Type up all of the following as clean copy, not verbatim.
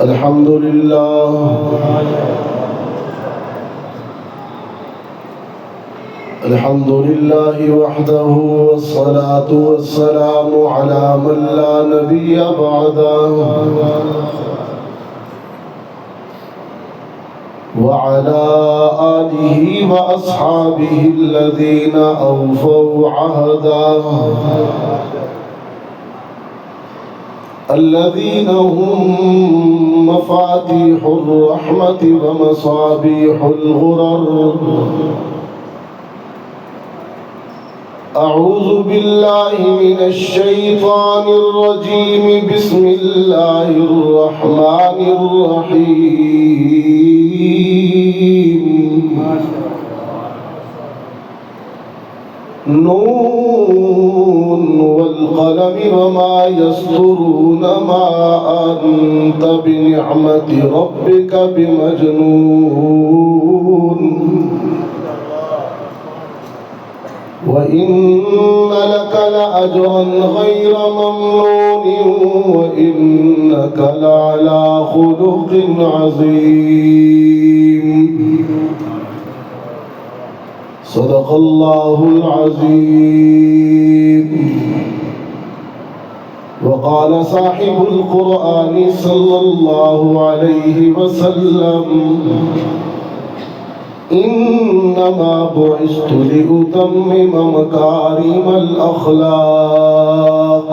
الحمد لله وحده والصلاة والسلام على من لا نبي بعده وعلى آله وأصحابه الذين أوفوا عهده الذين هم مفاتيح الرحمة ومصابيح الغرر. أعوذ بالله من الشيطان الرجيم. بسم الله الرحمن الرحيم. نون والقلم وما يسطرون ما أنت بنعمة ربك بمجنون وإن لك لأجرا غير ممنون وإنك لعلى خلق عظيم. صدق الله العظيم. وقال صاحب القرآن صلى الله عليه وسلم إنما بعثت لأتمم مكارم الأخلاق.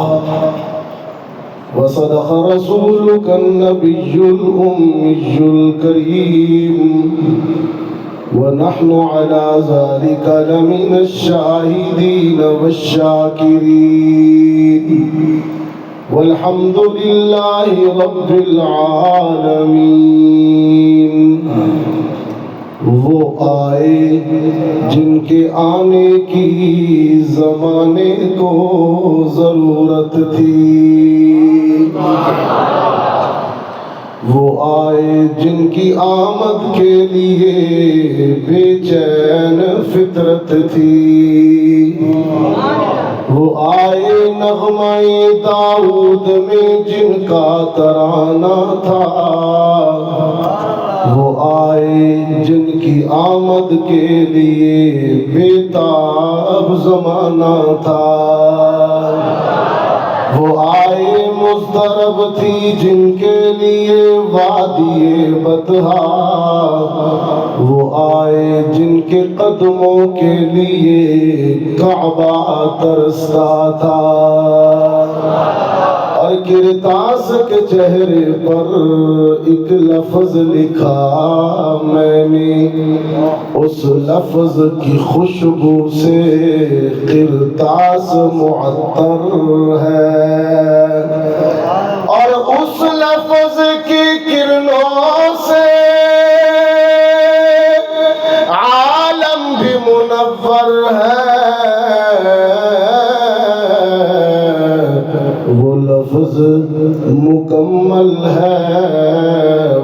وصدق رسولك النبي الأمي الكريم ونحن على ذلك لمن الشاهدين والشاكرين والحمد لله رب العالمين. وہ آئے جن کے آنے کی زمانے کو ضرورت تھی، وہ آئے جن کی آمد کے لیے بے چین فطرت تھی، وہ آئے نغمہ داؤد میں جن کا ترانہ تھا، وہ آئے جن کی آمد کے لیے بےتاب زمانہ تھا، وہ آئے مضطرب تھی جن کے لیے وادی بطحا، وہ آئے جن کے قدموں کے لیے کعبہ ترستا تھا، اور کرتاس کے چہرے پر ایک لفظ لکھا میں نے، اس لفظ کی خوشبو سے کرتاس معطر ہے، اور اس لفظ کی کرنوں سے عالم بھی منور ہے، وہ لفظ مکمل ہے،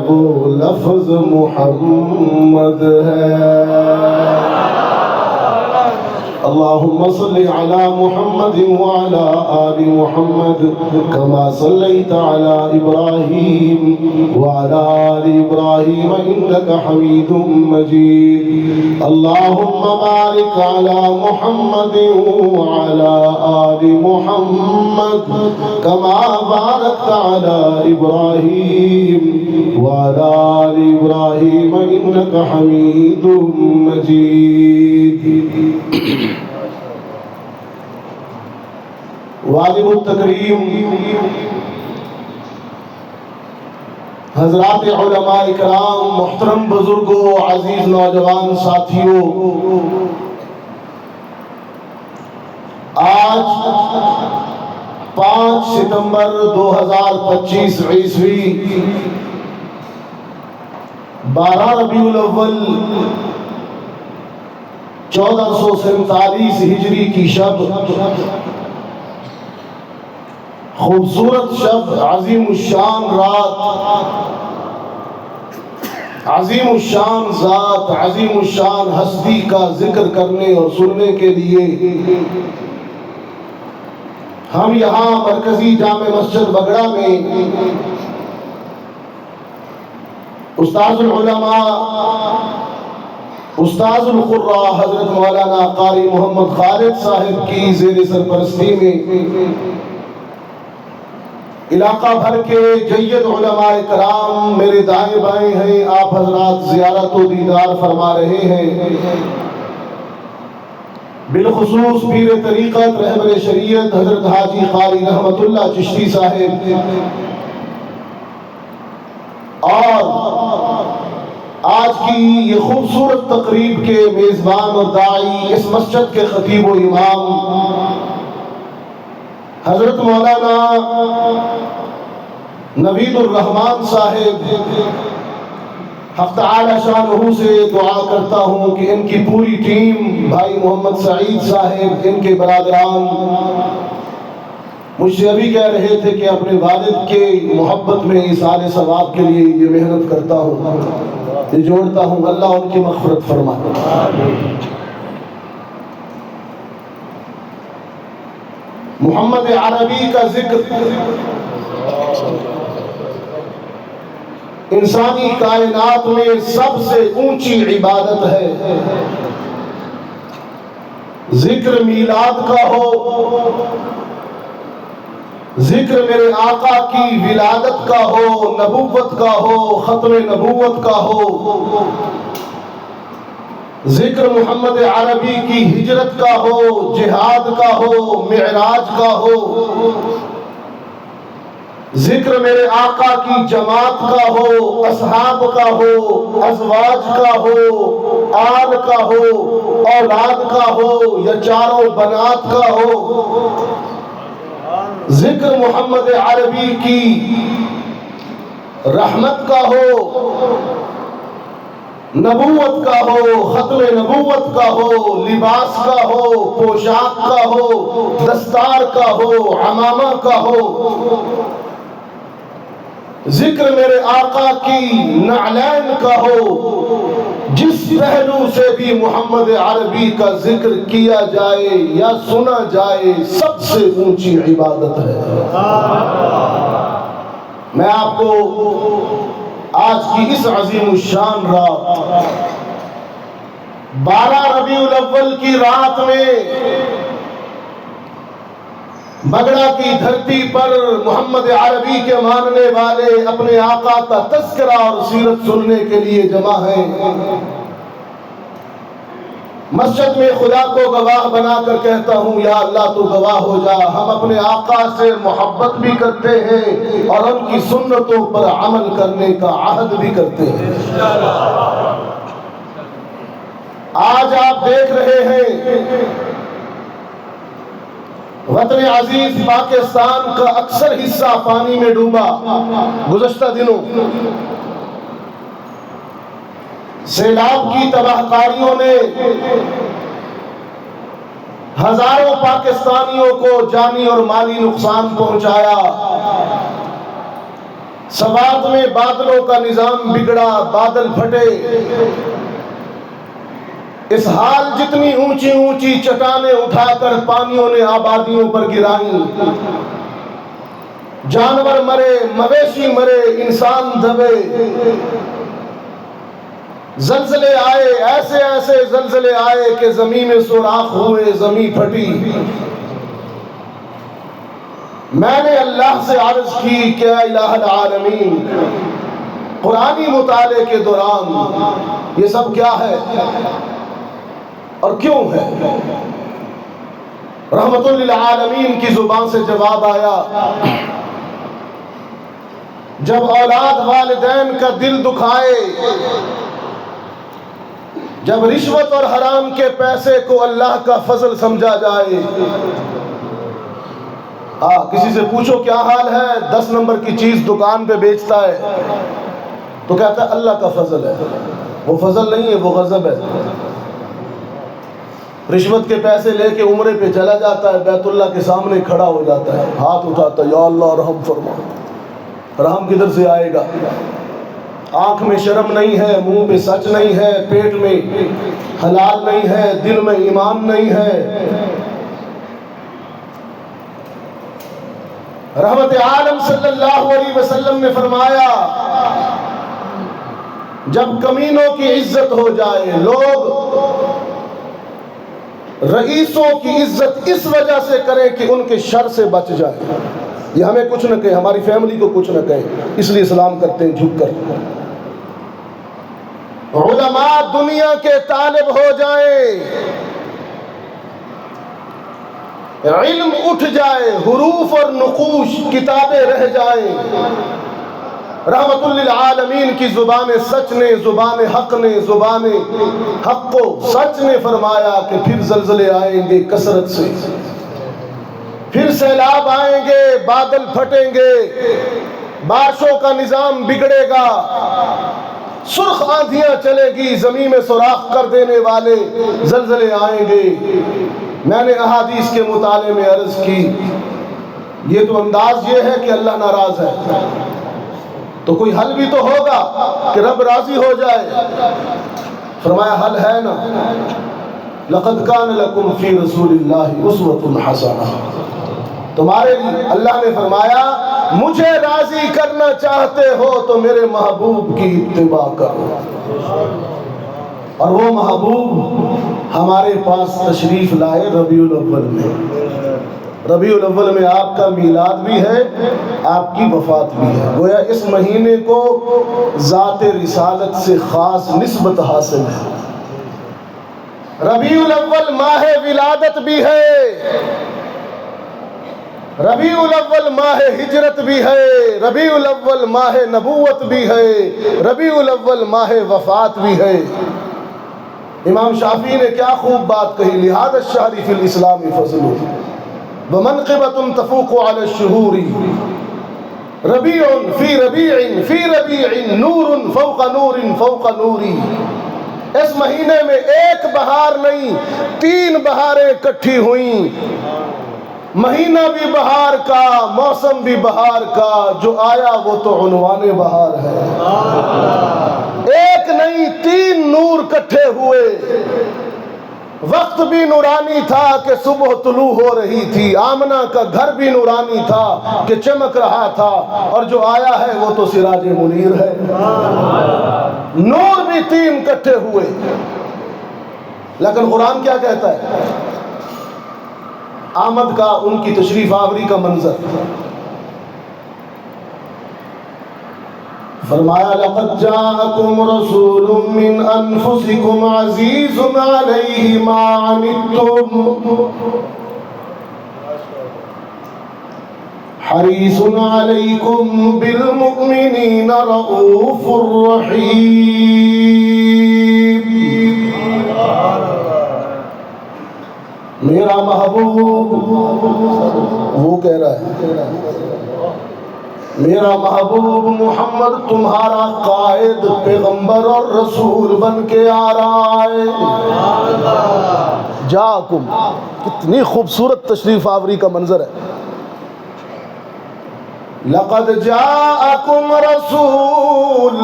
وہ لفظ محمد ہے۔ اللهم صل على محمد وعلى آل محمد كما صليت على إبراهيم وعلى آل إبراهيم إنك حميد مجيد. اللهم بارك على محمد وعلى آل محمد كما باركت على إبراهيم وعلى آل إبراهيم إنك حميد مجيد. واجب التکریم حضرات علماء کرام، محترم بزرگوں، عزیز نوجوان ساتھیوں، آج 5 ستمبر 2025 عیسوی 12 ربیع الاول 1447 ہجری کی شب، خوبصورت شب، عظیم الشان رات، عظیم الشان ذات، عظیم الشان ہستی کا ذکر کرنے اور سننے کے لیے ہم یہاں مرکزی جامع مسجد بگڑا میں استاذ العلماء استاذ القراء حضرت مولانا قاری محمد خالد صاحب کی زیر سرپرستی میں علاقہ بھر کے جید علماء کرام میرے دائیں بائیں ہیں، آپ حضرات زیارت و دیدار فرما رہے ہیں۔ بالخصوص پیر طریقت رہبر شریعت حضرت حاجی قاری رحمت اللہ چشتی صاحب اور آج کی یہ خوبصورت تقریب کے میزبان اور داعی اس مسجد کے خطیب و امام حضرت مولانا نوید الرحمان صاحب، حق تعالی شانہ سے دعا کرتا ہوں کہ ان کی پوری ٹیم، بھائی محمد سعید صاحب، ان کے برادران مجھ سے ابھی کہہ رہے تھے کہ اپنے والد کے محبت میں ایصال ثواب کے لیے یہ محنت کرتا ہوں، یہ جوڑتا ہوں، اللہ ان کی مغفرت فرمائے۔ محمد عربی کا ذکر انسانی کائنات میں سب سے اونچی عبادت ہے۔ ذکر میلاد کا ہو، ذکر میرے آقا کی ولادت کا ہو، نبوت کا ہو، ختم نبوت کا ہو، ذکر محمد عربی کی ہجرت کا ہو، جہاد کا ہو، معراج کا ہو، ذکر میرے آقا کی جماعت کا ہو، اصحاب کا ہو، ازواج کا ہو، آل کا ہو، اولاد کا ہو یا چاروں بنات کا ہو، ذکر محمد عربی کی رحمت کا ہو، نبوت کا ہو، ختم نبوت کا ہو، لباس کا ہو، پوشاک کا ہو، دستار کا ہو، عمامہ کا ہو، ذکر میرے آقا کی نعلین کا ہو، جس پہلو سے بھی محمد عربی کا ذکر کیا جائے یا سنا جائے سب سے اونچی عبادت ہے۔ میں آپ کو آج کی اس عظیم الشان رات 12 ربیع الاول کی رات میں بگڑا کی دھرتی پر محمد عربی کے ماننے والے اپنے آقا کا تذکرہ اور سیرت سننے کے لیے جمع ہیں۔ مسجد میں خدا کو گواہ بنا کر کہتا ہوں، یا اللہ تو گواہ ہو جا، ہم اپنے آقا سے محبت بھی کرتے ہیں اور ان کی سنتوں پر عمل کرنے کا عہد بھی کرتے ہیں۔ آج آپ دیکھ رہے ہیں وطن عزیز پاکستان کا اکثر حصہ پانی میں ڈوبا۔ گزشتہ دنوں سیلاب کی تباہ کاریوں نے ہزاروں پاکستانیوں کو جانی اور مالی نقصان پہنچایا۔ سوات میں بادلوں کا نظام بگڑا، بادل پھٹے، اس حال جتنی اونچی اونچی چٹانیں اٹھا کر پانیوں نے آبادیوں پر گرائیں، جانور مرے، مویشی مرے، انسان دبے، زلزلے آئے، ایسے ایسے زلزلے آئے کہ زمین میں سوراخ ہوئے، زمین پھٹی۔ میں نے اللہ سے عرض کی کہ اے الہ العالمین، قرآنی مطالعے کے دوران یہ سب کیا ہے اور کیوں ہے؟ رحمت للعالمین کی زبان سے جواب آیا، جب اولاد والدین کا دل دکھائے، جب رشوت اور حرام کے پیسے کو اللہ کا فضل سمجھا جائے۔ کسی سے پوچھو کیا حال ہے، 10 نمبر کی چیز دکان پہ بیچتا ہے تو کہتا ہے اللہ کا فضل ہے۔ وہ فضل نہیں ہے، وہ غضب ہے۔ رشوت کے پیسے لے کے عمرے پہ چلا جاتا ہے، بیت اللہ کے سامنے کھڑا ہو جاتا ہے، ہاتھ اٹھاتا ہے، یا اللہ رحم فرما۔ رحم کدھر سے آئے گا؟ آنکھ میں شرم نہیں ہے، منہ پہ سچ نہیں ہے، پیٹ میں حلال نہیں ہے، دل میں ایمان نہیں ہے۔ رحمت عالم صلی اللہ علیہ وسلم نے فرمایا، جب کمینوں کی عزت ہو جائے، لوگ رئیسوں کی عزت اس وجہ سے کریں کہ ان کے شر سے بچ جائے، یہ ہمیں کچھ نہ کہے، ہماری فیملی کو کچھ نہ کہے، اس لیے سلام کرتے ہیں جھک کر۔ علماء دنیا کے طالب ہو جائیں، علم اٹھ جائے، حروف اور نقوش کتابیں رہ جائیں، رحمت للعالمین کی زبان سچ نے، زبان حق نے، زبان حق کو سچ نے فرمایا کہ پھر زلزلے آئیں گے کثرت سے، پھر سیلاب آئیں گے، بادل پھٹیں گے، بارشوں کا نظام بگڑے گا، سرخ آندھیاں چلے گی، زمین میں سوراخ کر دینے والے زلزلے آئیں گے۔ میں نے احادیث کے مطالعے میں عرض کی، یہ تو انداز یہ ہے کہ اللہ ناراض ہے، تو کوئی حل بھی تو ہوگا کہ رب راضی ہو جائے۔ فرمایا حل ہے نا، لقد کان لکم فی رسول اللہ اسوۃ حسنہ، تمہارے لیے اللہ نے فرمایا مجھے راضی کرنا چاہتے ہو تو میرے محبوب کی اتباع کرو، اور وہ محبوب ہمارے پاس تشریف لائے ربیع الاول میں۔ ربیع الاول میں آپ کا میلاد بھی ہے، آپ کی وفات بھی ہے، گویا اس مہینے کو ذات رسالت سے خاص نسبت حاصل ہے۔ ربیع الاول ماہ ولادت بھی ہے، ربیع الاول ماہ ہجرت بھی ہے، ربیع الاول ماہ نبوت بھی ہے، ربیع الاول ماہ وفات بھی ہے۔ امام شافعی نے کیا خوب بات کہی، لہذا الشہر فی الاسلام فضل ومنقبۃ تفوق علی الشہور، ربیع فی ربیع فی ربیع نور فوق نور فوق نوری۔ اس مہینے میں ایک بہار نہیں، 3 بہاریں اکٹھی ہوئیں، مہینہ بھی بہار کا، موسم بھی بہار کا، جو آیا وہ تو عنوان بہار ہے۔ ایک نہیں 3 نور کٹھے ہوئے، وقت بھی نورانی تھا کہ صبح طلوع ہو رہی تھی، آمنہ کا گھر بھی نورانی تھا کہ چمک رہا تھا، اور جو آیا ہے وہ تو سراج منیر ہے۔ نور بھی 3 کٹھے ہوئے، لیکن قرآن کیا کہتا ہے؟ آمد کا، ان کی تشریف آوری کا منظر فرمایا لقد جاءکم رسول من انفسکم عزیز علیہ ما عنتم حریص علیکم بالمؤمنین رؤوف رحیم۔ میرا محبوب، وہ کہہ رہا ہے میرا محبوب محمد تمہارا قائد، پیغمبر اور رسول بن کے آ رہا ہے۔ جاءکم، کتنی خوبصورت تشریف آوری کا منظر ہے۔ لقد جاءکم رسول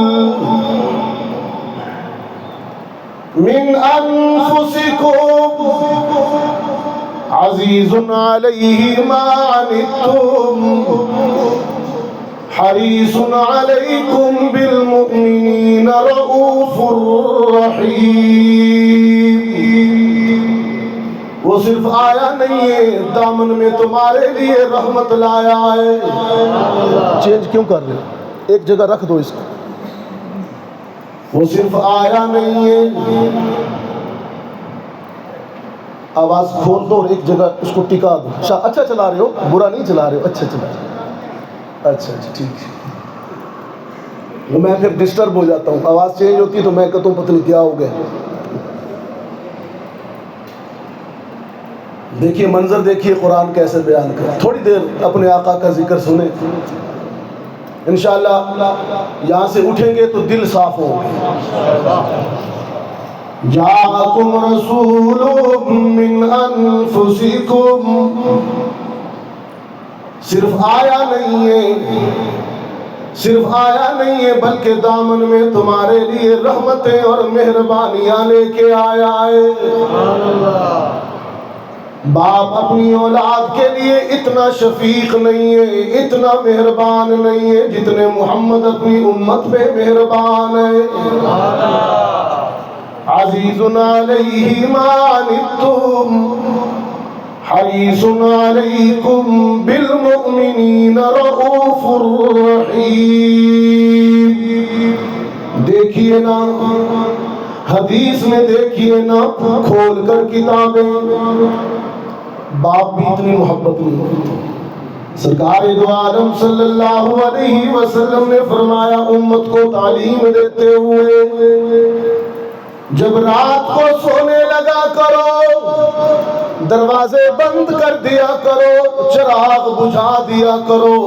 من انفسکم عزیز علیہ ما عنتم حریص علیکم بالمؤمنین رؤوف رحیم۔ وہ صرف آیا نہیں ہے، دامن میں تمہارے لیے رحمت لایا ہے۔ چینج کیوں کر رہے ہو؟ ایک جگہ رکھ دو اس کو۔ وہ صرف آیا نہیں ہے، آواز کھول دو اور ایک جگہ اس کو ٹکا دو۔ اچھا چلا رہے ہو، برا نہیں چلا رہے ہو، اچھا چلا رہے ہو، اچھا ٹھیک ہے۔ میں پھر ڈسٹرب ہو جاتا ہوں، آواز چینج ہوتی ہے تو میں کہتا ہوں پتہ نہیں کیا ہو گیا۔ دیکھیے منظر، دیکھیے قرآن کیسے بیان کرے۔ تھوڑی دیر اپنے آقا کا ذکر سنیں، انشاءاللہ یہاں سے اٹھیں گے تو دل صاف ہوگا۔ جاءکم رسول من انفسکم، صرف آیا نہیں ہے بلکہ دامن میں تمہارے لیے رحمتیں اور مہربانیاں لے کے آیا ہے۔ باپ اپنی اولاد کے لیے اتنا شفیق نہیں ہے، اتنا مہربان نہیں ہے جتنے محمد اپنی امت پہ مہربان ہے۔ عزیز علیہ ما عنتم حریص علیکم بالمؤمنین رؤوف رحیم۔ دیکھیے نا، حدیث میں دیکھیے نا، کھول کر کتابیں، باپ بھی اتنی محبت نہیں۔ سرکار دو عالم صلی اللہ علیہ وسلم نے فرمایا امت کو تعلیم دیتے ہوئے، جب رات کو سونے لگا کرو دروازے بند کر دیا کرو، چراغ بجھا دیا کرو،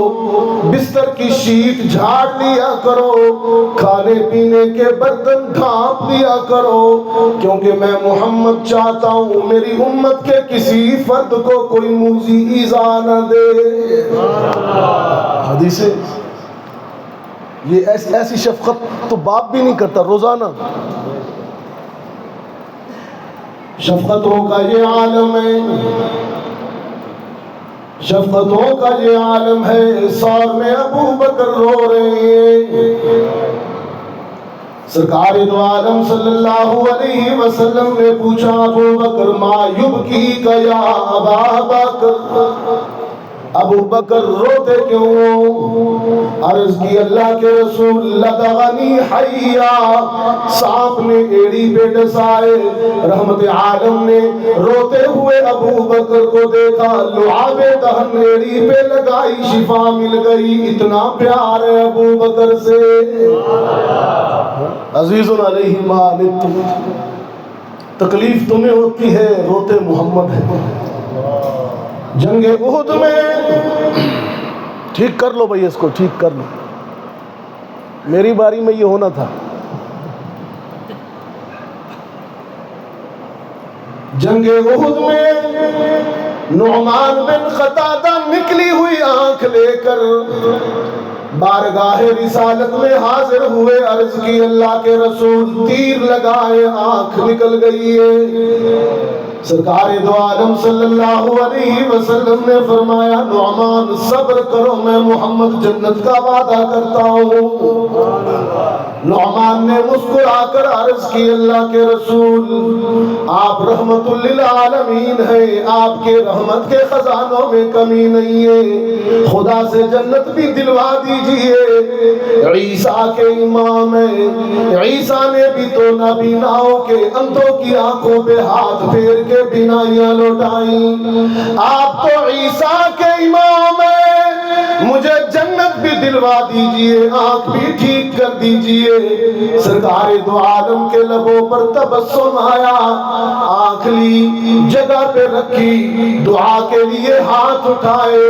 بستر کی شیٹ جھاڑ دیا کرو، کھانے پینے کے برتن ڈھانپ دیا کرو، کیونکہ میں محمد چاہتا ہوں میری امت کے کسی فرد کو کوئی موذی ایذا نہ دے۔ حدیث ہے یہ، ایسی شفقت تو باپ بھی نہیں کرتا روزانہ۔ شفقتوں کا یہ عالم ہے، شفقتوں کا یہ عالم ہے۔ سور میں ابو بکر رو رہے ہیں۔ سرکار دو عالم صلی اللہ علیہ وسلم نے پوچھا ابو بکر ما یبکیک یا ابا بکر، ابو بکر روتے کیوں؟ عرض کی اللہ کے رسول لدغنی حیا، سانپ نے ایڑی پہ ڈسائے۔ رحمت عالم نے روتے ہوئے ابو بکر کو دیکھا، لعاب دہن ایڑی پہ لگائی، شفا مل گئی۔ اتنا پیار ہے ابو بکر سے۔ عزیز علیہ ما عنتم، تکلیف تمہیں ہوتی ہے، روتے محمد ہے۔ جنگ احد میں ٹھیک کر لو بھائی، اس کو ٹھیک کر لو، میری باری میں یہ ہونا تھا۔ جنگ احد میں نعمان بن قتادہ نکلی ہوئی آنکھ لے کر بارگاہ رسالت میں حاضر ہوئے، عرض کی اللہ کے رسول تیر لگائے، آنکھ نکل گئی ہے۔ سرکار دو عالم صلی اللہ علیہ وسلم نے فرمایا نعمان صبر کرو، میں محمد جنت کا وعدہ کرتا ہوں۔ نعمان نے مسکرا کر عرض کی اللہ کے رسول آپ رحمت للعالمین ہیں، آپ کے رحمت کے خزانوں میں کمی نہیں ہے، خدا سے جنت بھی دلوا دیجئے۔ عیسیٰ کے امام ہیں، عیسیٰ نے بھی تو نابیناؤں کے اندھوں کی آنکھوں پہ ہاتھ پھیر کے بینائیاں لوٹائیں، آپ تو عیسیٰ کے امام ہیں، مجھے جنت بھی دلوا دیجئے، آنکھ بھی ٹھیک کر دیجئے۔ سرکار دو عالم کے لبوں پر تبسم آیا، آنکھ لی، جگہ پہ رکھی، دعا کے لیے ہاتھ اٹھائے،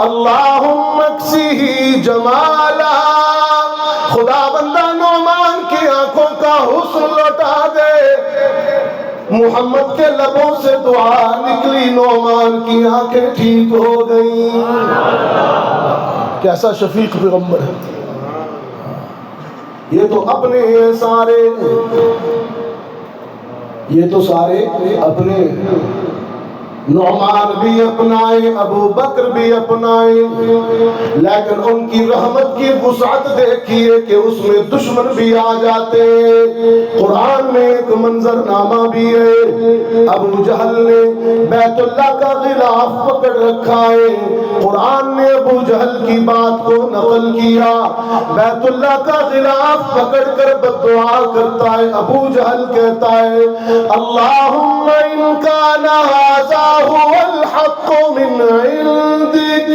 اللہم اکسیہ جمالا، خدا بندہ نعمان کی آنکھوں کا حسن لوٹا دے۔ محمد کے لبوں سے دعا نکلی، نعمان کی آنکھیں ٹھیک ہو گئیں۔ کیسا شفیق پیغمبر ہے، یہ تو اپنے ہیں سارے، یہ تو سارے اپنے۔ نعمان بھی اپنائے، ابو بکر بھی اپنائے، لیکن ان کی رحمت کی وسعت دیکھیے کہ اس میں دشمن بھی آ جاتے ہیں۔ قرآن میں ایک منظر نامہ بھی ہے، ابو جہل نے بیت اللہ کا غلاف پکڑ رکھا ہے، قرآن نے ابو جہل کی بات کو نقل کیا، بیت اللہ کا غلاف پکڑ کر بددعا کرتا ہے۔ ابو جہل کہتا ہے اللہم ان کان ھذا هو الحق من عندك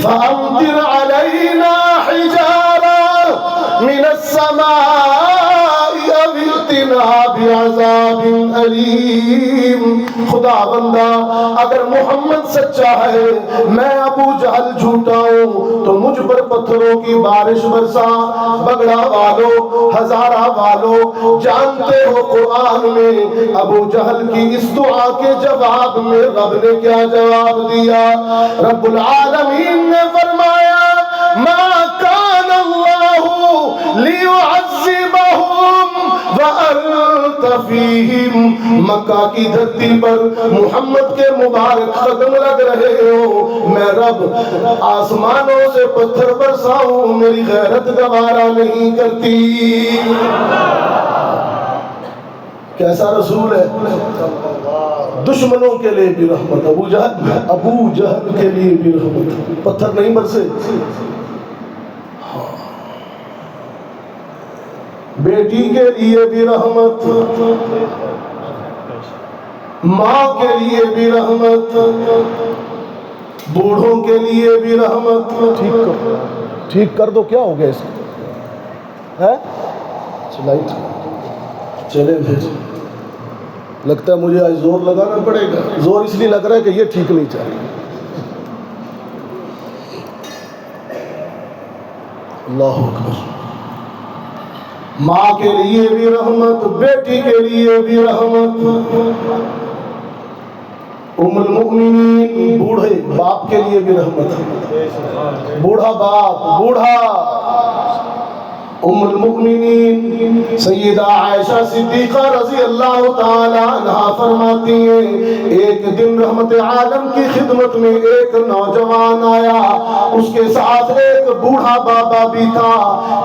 فأمطر علينا حجارة من السماء أو ائتنا بعذاب أليم۔ خدا بندہ اگر محمد سچا ہے، میں ابو جہل جھوٹا ہوں، تو مجھ پر پتھروں کی بارش برسا۔ بگڑا والو، ہزارہ والو، جانتے ہو قرآن میں ابو جہل کی اس دعا کے جواب میں رب نے کیا جواب دیا؟ رب العالمین نے فرمایا ما کان اللہ لیعذبہم وانت انت فیہم، مکہ کی دھرتی پر محمد کے مبارک قدم لگ رہے ہو، میں رب آسمانوں سے پتھر برساؤں میری غیرت گوارا نہیں کرتی۔ کیسا رسول ہے؟ دشمنوں کے لیے بھی رحمت، ابو جہل کے لیے بھی رحمت، پتھر نہیں برسے۔ بیٹی کے لیے بھی رحمت، ماں کے لیے بھی رحمت، بوڑھوں کے لیے بھی رحمت۔ ٹھیک کر دو، کیا ہو گیا اس کو؟ لائٹ چلے بھیج، لگتا ہے مجھے آج زور لگانا پڑے گا۔ زور اس لیے لگ رہا ہے کہ یہ ٹھیک نہیں چاہ رہی۔ اللہ اکبر۔ ماں کے لیے بھی رحمت، بیٹی کے لیے بھی رحمت، ام المؤمنین بوڑھے باپ کے لیے بھی رحمت، بوڑھا باپ، بوڑھا ام المؤمنین سیدہ عائشہ صدیقہ رضی اللہ تعالی عنہا فرماتی ہیں ایک دن رحمت عالم کی خدمت میں ایک نوجوان آیا، اس کے ساتھ ایک بوڑھا بابا بھی تھا،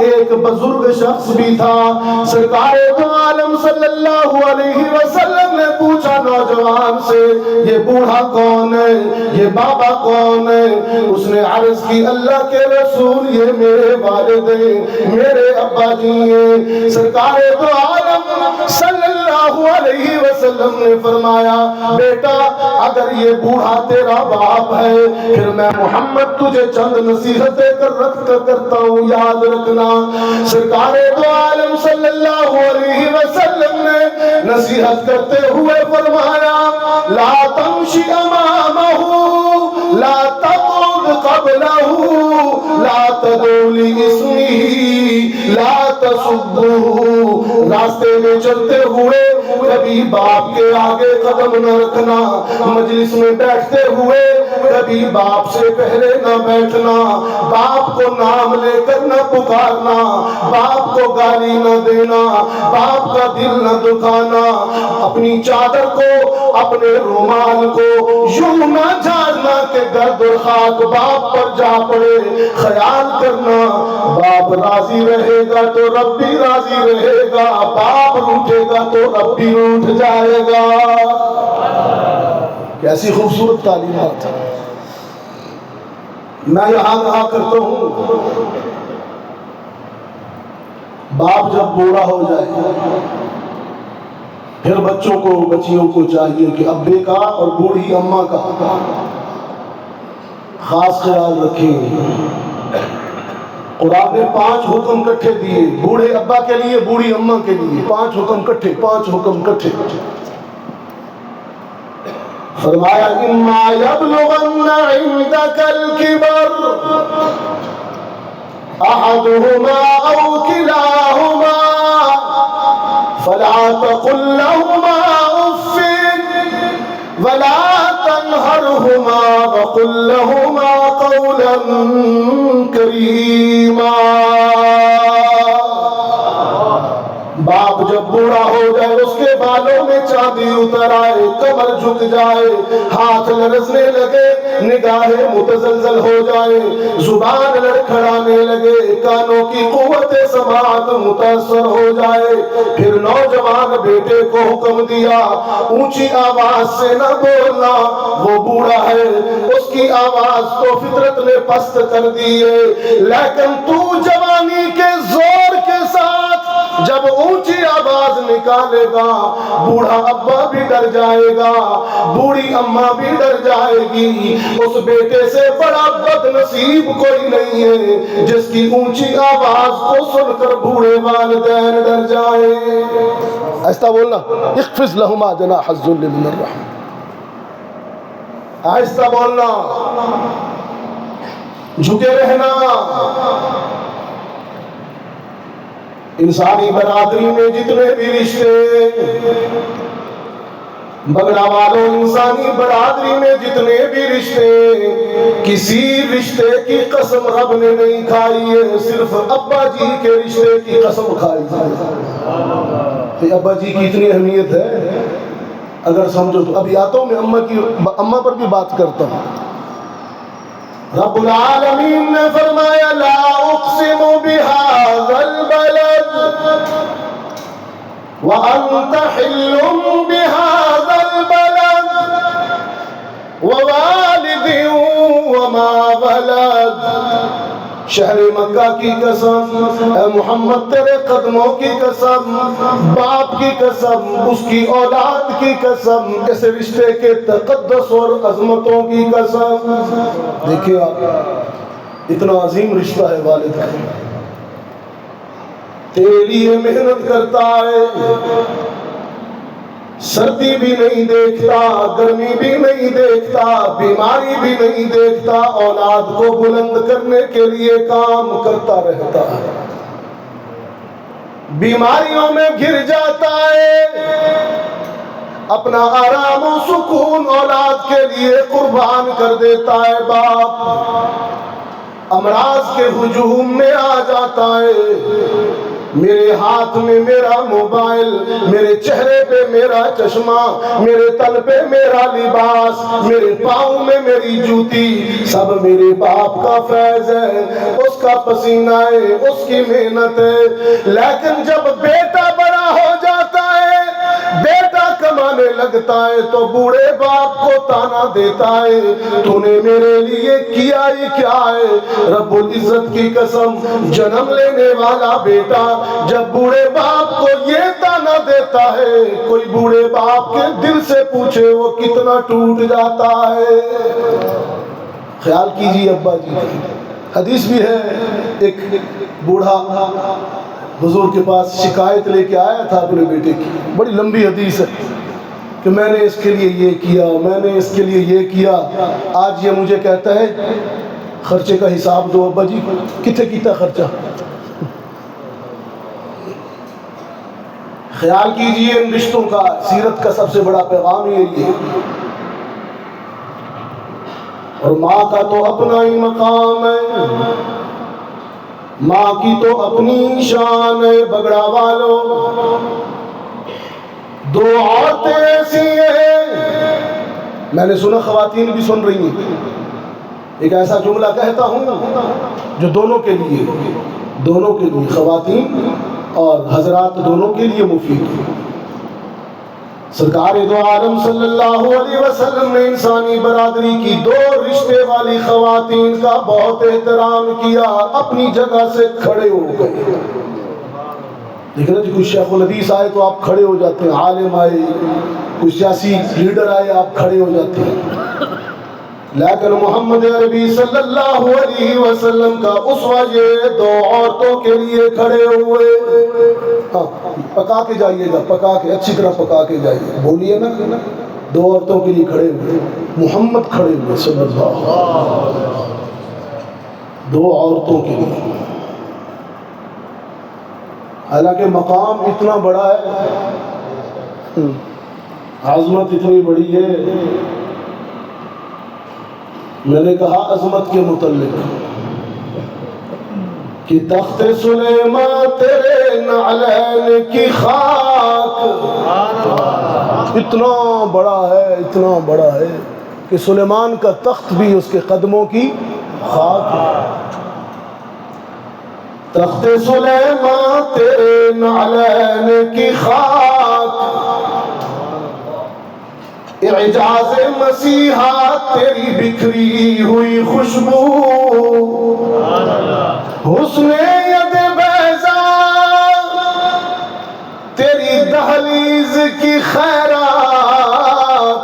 ایک بزرگ شخص بھی تھا۔ سرکار دو عالم صلی اللہ علیہ وسلم نے پوچھا نوجوان سے، یہ بوڑھا کون ہے، یہ بابا کون ہے؟ اس نے عرض کی اللہ کے رسول یہ میرے والد ہیں، میرے ابا جی ہیں۔ سرکار دو عالم صلی اللہ علیہ وسلم نے فرمایا بیٹا اگر یہ بوڑھا تیرا باپ ہے پھر میں محمد تجھے چند نصیحتیں کرتا ہوں، یاد رکھنا۔ سرکار دو عالم صلی اللہ علیہ وسلم نے نصیحت کرتے ہوئے فرمایا لا تمشی امامہ لا تقعد قبلہ لا تدعو لاسمہ لا تصبہ، راستے میں چلتے ہوئے کبھی باپ کے آگے قدم نہ رکھنا، مجلس میں بیٹھتے ہوئے کبھی باپ سے پہلے نہ بیٹھنا، باپ کو نام لے کر نہ پکارنا، باپ کو گالی نہ دینا، باپ کا دل نہ دکھانا، اپنی چادر کو اپنے رومال کو یوں نہ جھاڑنا کہ گرد اور خاک باپ پر جا پڑے۔ خیال کرنا باپ راضی رہے گا تو رب بھی راضی رہے گا، باپ روٹھے گا تو رب بھی روٹھ جائے گا۔ کیسی خوبصورت تعلیمات۔ میں یہاں کہا کرتا ہوں باپ جب بوڑھا ہو جائے پھر بچیوں کو چاہیے کہ ابے کا اور بوڑھی اماں کا خاص خیال رکھیں۔ قرآن نے 5 حکم کٹھے دیے، بوڑھے ابا کے لیے، بوڑھی اماں کے لیے، 5 حکم کٹھے، 5 حکم کٹھے۔ فرمایا اما یبلغن عندک الکبر احدہما او کلاہما فلا تقل لهما اف ولا تنہرہما وقل لهما قولا کریما۔ باپ جب بوڑھا ہو جائے اس کے بالوں میں چاندی اتر آئے، کمر جھک جائے، ہاتھ لرزنے لگے، نگاہیں متزلزل ہو جائے، زبان لڑکھڑانے لگے، کانوں کی قوت سماعت متاثر ہو جائے، پھر نوجوان بیٹے کو حکم دیا اونچی آواز سے نہ بولنا، وہ بوڑھا ہے اس کی آواز تو فطرت نے پست کر دی ہے، لیکن تو جوانی کے زور کے ساتھ جب اونچی آواز نکالے گا بوڑھا ابا بھی ڈر جائے گا، بوڑھی اماں بھی ڈر جائے گی، اس بیٹے سے بڑا بد نصیب کوئی نہیں ہے جس کی اونچی آواز کو سن کر بوڑھے والدین ڈر جائے۔ ایسا بولنا اخفض لہما جناح الذل من الرحمہ، آہستہ بولنا، جھکے رہنا۔ انسانی برادری میں جتنے بھی رشتے، بگڑا والوں انسانی برادری میں جتنے بھی رشتے، کسی رشتے کی قسم رب نے نہیں کھائی ہے، صرف ابا جی کے رشتے کی قسم کھائی ہے۔ کہ ابا جی کی اتنی اہمیت ہے اگر سمجھو تو. ابھی آتا ہوں میں اماں پر بھی بات کرتا ہوں. رب العالمین نے فرمایا لا اقسم بهذا البلد وانت حل بهذا البلد ووالد وما ولد. شہر مکہ کی قسم، اے محمد تیرے قدموں کی قسم، باپ کی قسم، اس کی اولاد کی قسم، اس رشتے کے تقدس اور عظمتوں کی قسم. دیکھیں آپ اتنا عظیم رشتہ ہے والد کا. تیرے لیے محنت کرتا ہے، سردی بھی نہیں دیکھتا، گرمی بھی نہیں دیکھتا، بیماری بھی نہیں دیکھتا، اولاد کو بلند کرنے کے لیے کام کرتا رہتا ہے. بیماریوں میں گر جاتا ہے، اپنا آرام و سکون اولاد کے لیے قربان کر دیتا ہے. باپ امراض کے ہجوم میں آ جاتا ہے، میرے ہاتھ میں میرا موبائل، میرے چہرے پہ میرا چشمہ، میرے تل پہ میرا لباس، میرے پاؤں میں میری جوتی، سب میرے باپ کا فیض ہے، اس کا پسینہ ہے، اس کی محنت ہے. لیکن جب بیٹا بڑا ہو جاتا ہے، بیٹا کمانے لگتا ہے تو بوڑھے باپ کو تانا دیتا ہے تو نے میرے لیے کیا ہی کیا ہے. رب العزت کی قسم، جنم لینے والا بیٹا جب بوڑھے باپ کو یہ تانا دیتا ہے، کوئی بوڑھے باپ کے دل سے پوچھے وہ کتنا ٹوٹ جاتا ہے. خیال کیجیے ابا جی، حدیث بھی ہے، ایک بوڑھا حضور کے پاس شکایت لے کے آیا تھا اپنے بیٹے کی، بڑی لمبی حدیث ہے کہ میں نے اس کے لیے یہ کیا، میں نے اس کے لیے یہ کیا. آج یہ مجھے کہتا ہے خرچے کا حساب دو ابا جی، کتنے کیتا خرچہ. خیال کیجئے ان رشتوں کا، سیرت کا سب سے بڑا پیغام یہی ہے. اور ماں کا تو اپنا ہی مقام ہے، ماں کی تو اپنی شان ہے. بگڑا والوں دو عورتیں ایسی ہیں، میں نے سنا خواتین بھی سن رہی ہیں، ایک ایسا جملہ کہتا ہوں جو دونوں کے لیے، خواتین اور حضرات دونوں کے لیے مفید ہے. سرکار دو عالم صلی اللہ علیہ وسلم نے انسانی برادری کی دو رشتے والی خواتین کا بہت احترام کیا، اپنی جگہ سے کھڑے ہو گئے. لیکن جی کوئی شیخ الحدیث آئے تو آپ کھڑے ہو جاتے ہیں، عالم آئے، کوئی سیاسی لیڈر آئے آپ کھڑے ہو جاتے ہیں. لیکن محمد عربی صلی اللہ علیہ وسلم کا اسوہ یہ دو عورتوں کے لیے کھڑے ہوئے. ہاں پکا کے جائیے گا، پکا کے اچھی طرح پکا کے جائیے، بولیے نا. دو عورتوں کے لیے کھڑے ہوئے، محمد کھڑے ہوئے صلی اللہ علیہ وسلم، دو عورتوں کے لیے. حالانکہ مقام اتنا بڑا ہے، عظمت اتنی بڑی ہے. میں نے کہا عظمت کے متعلق کہ تخت سلیمان تیرے نعلین کی خاک، اتنا بڑا ہے کہ سلیمان کا تخت بھی اس کے قدموں کی خاک ہے. تخت سلیمان تیرے نعلین کی خاک، اعجاز مسیحا تیری بکھری ہوئی خوشبو، حسن ید بیضا تیری دہلیز کی خیرات،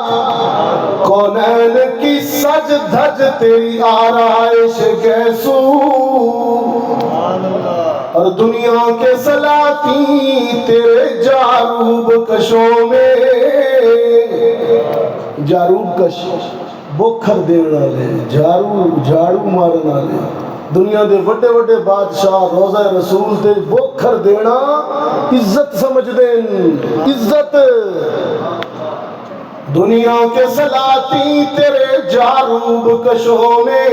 کونین کی سج دھج تیری آرائش گیسو، اور دنیا کے سلاطین تیرے جاروب کشوں میں. جاروب کش بوکھر دینا لے، جھاڑو مارنا لے. دنیا دے وڈے وڈے بادشاہ روزہ رسول تے بوکھر دینا عزت سمجھ دین، عزت. دنیا کے سلاطین تیرے جاروب کشوں میں،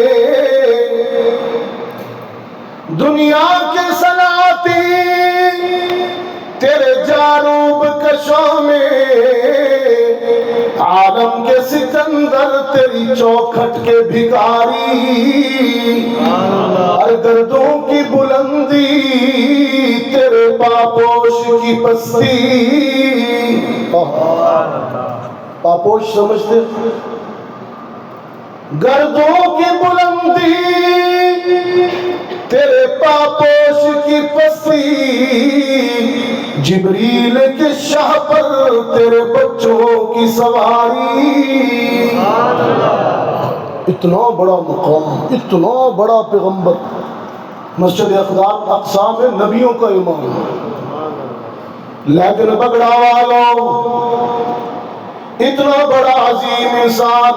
دنیا کے سلاطین تیرے جاروب شام عالم کے سکندر تیری چوکھٹ کے بھکاری، ہر گردوں کی بلندی تیرے پاپوش کی پستی۔ پاپوش سمجھتے؟ گردوں کی بلندی تیرے پاپوش کی پستی، جبریل کے شاہ پر تیرے بچوں کی سواری۔ اتنا بڑا مقام، اتنا بڑا پیغمبر، مسجد اقصی میں نبیوں کا امام، لیکن بگڑا والوں اتنا بڑا عظیم انسان،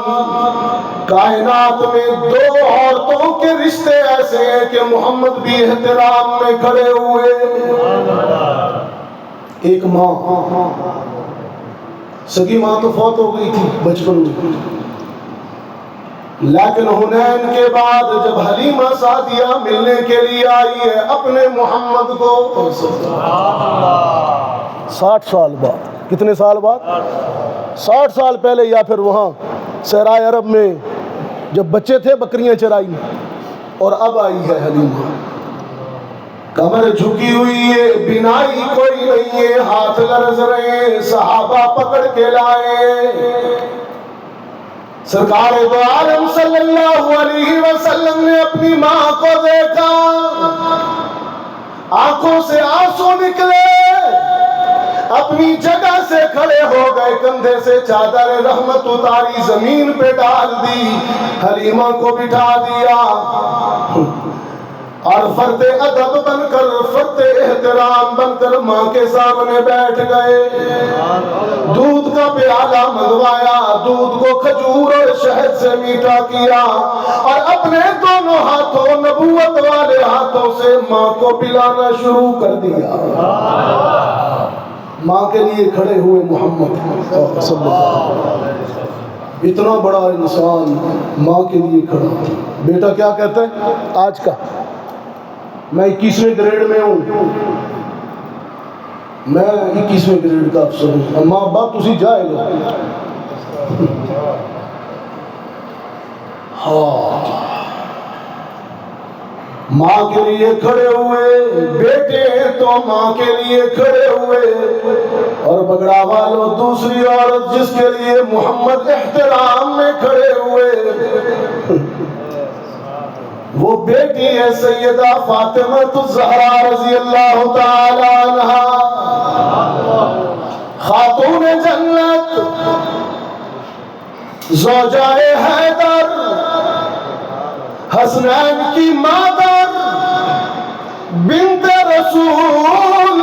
کائنات میں دو عورتوں کے رشتے ایسے ہیں کہ محمد بھی احترام میں کھڑے ہوئے۔ ایک ماں، سگی ماں تو فوت ہو گئی تھی بچپن میں، لیکن حنین کے بعد جب حلیمہ سعدیہ ملنے کے لیے آئی ہے اپنے محمد کو، 60 سال بعد، کتنے سال بعد؟ 60 سال پہلے، یا پھر وہاں صحرائے عرب میں جب بچے تھے بکریاں چرائی، اور اب آئی ہے حلیمہ، کمر جھکی ہوئی ہے، بینائی کوئی نہیں ہے، ہاتھ لرز رہے، صحابہ پکڑ کے لائے۔ سرکار دو عالم صلی اللہ علیہ وسلم نے اپنی ماں کو دیکھا، آنکھوں سے آنسو نکلے، اپنی جگہ سے کھڑے ہو گئے، کندھے سے چادر رحمت اتاری، زمین پہ ڈال دی، حلیمہ کو بٹھا دیا، اور فرد ادب بن کر، فرد احترام بن کر ماں کے سامنے بیٹھ گئے۔ دودھ کا پیالہ منگوایا، دودھ کو کھجور اور شہد سے میٹھا کیا، اور اپنے دونوں ہاتھوں، نبوت والے ہاتھوں سے ماں کو پلانا شروع کر دیا۔ ماں کے لیے کھڑے ہوئے محمد صلی اللہ علیہ وسلم، اتنا بڑا انسان ماں کے لیے کھڑا۔ بیٹا کیا کہتا ہے آج کا؟ میں 21ویں گریڈ میں ہوں، میں 21ویں گریڈ کا افسر ہوں، ماں باپ تسی جائے گا۔ ہاں، ماں کے لیے کھڑے ہوئے، بیٹے تو ماں کے لیے کھڑے ہوئے، اور بگڑا والوں دوسری عورت جس کے لیے محمد احترام میں کھڑے ہوئے، وہ بیٹی ہے سیدہ فاطمہ الزہرا رضی اللہ تعالی عنہا، خاتون جنت، زوجہ حیدر، حسنین کی مادر، بنت رسول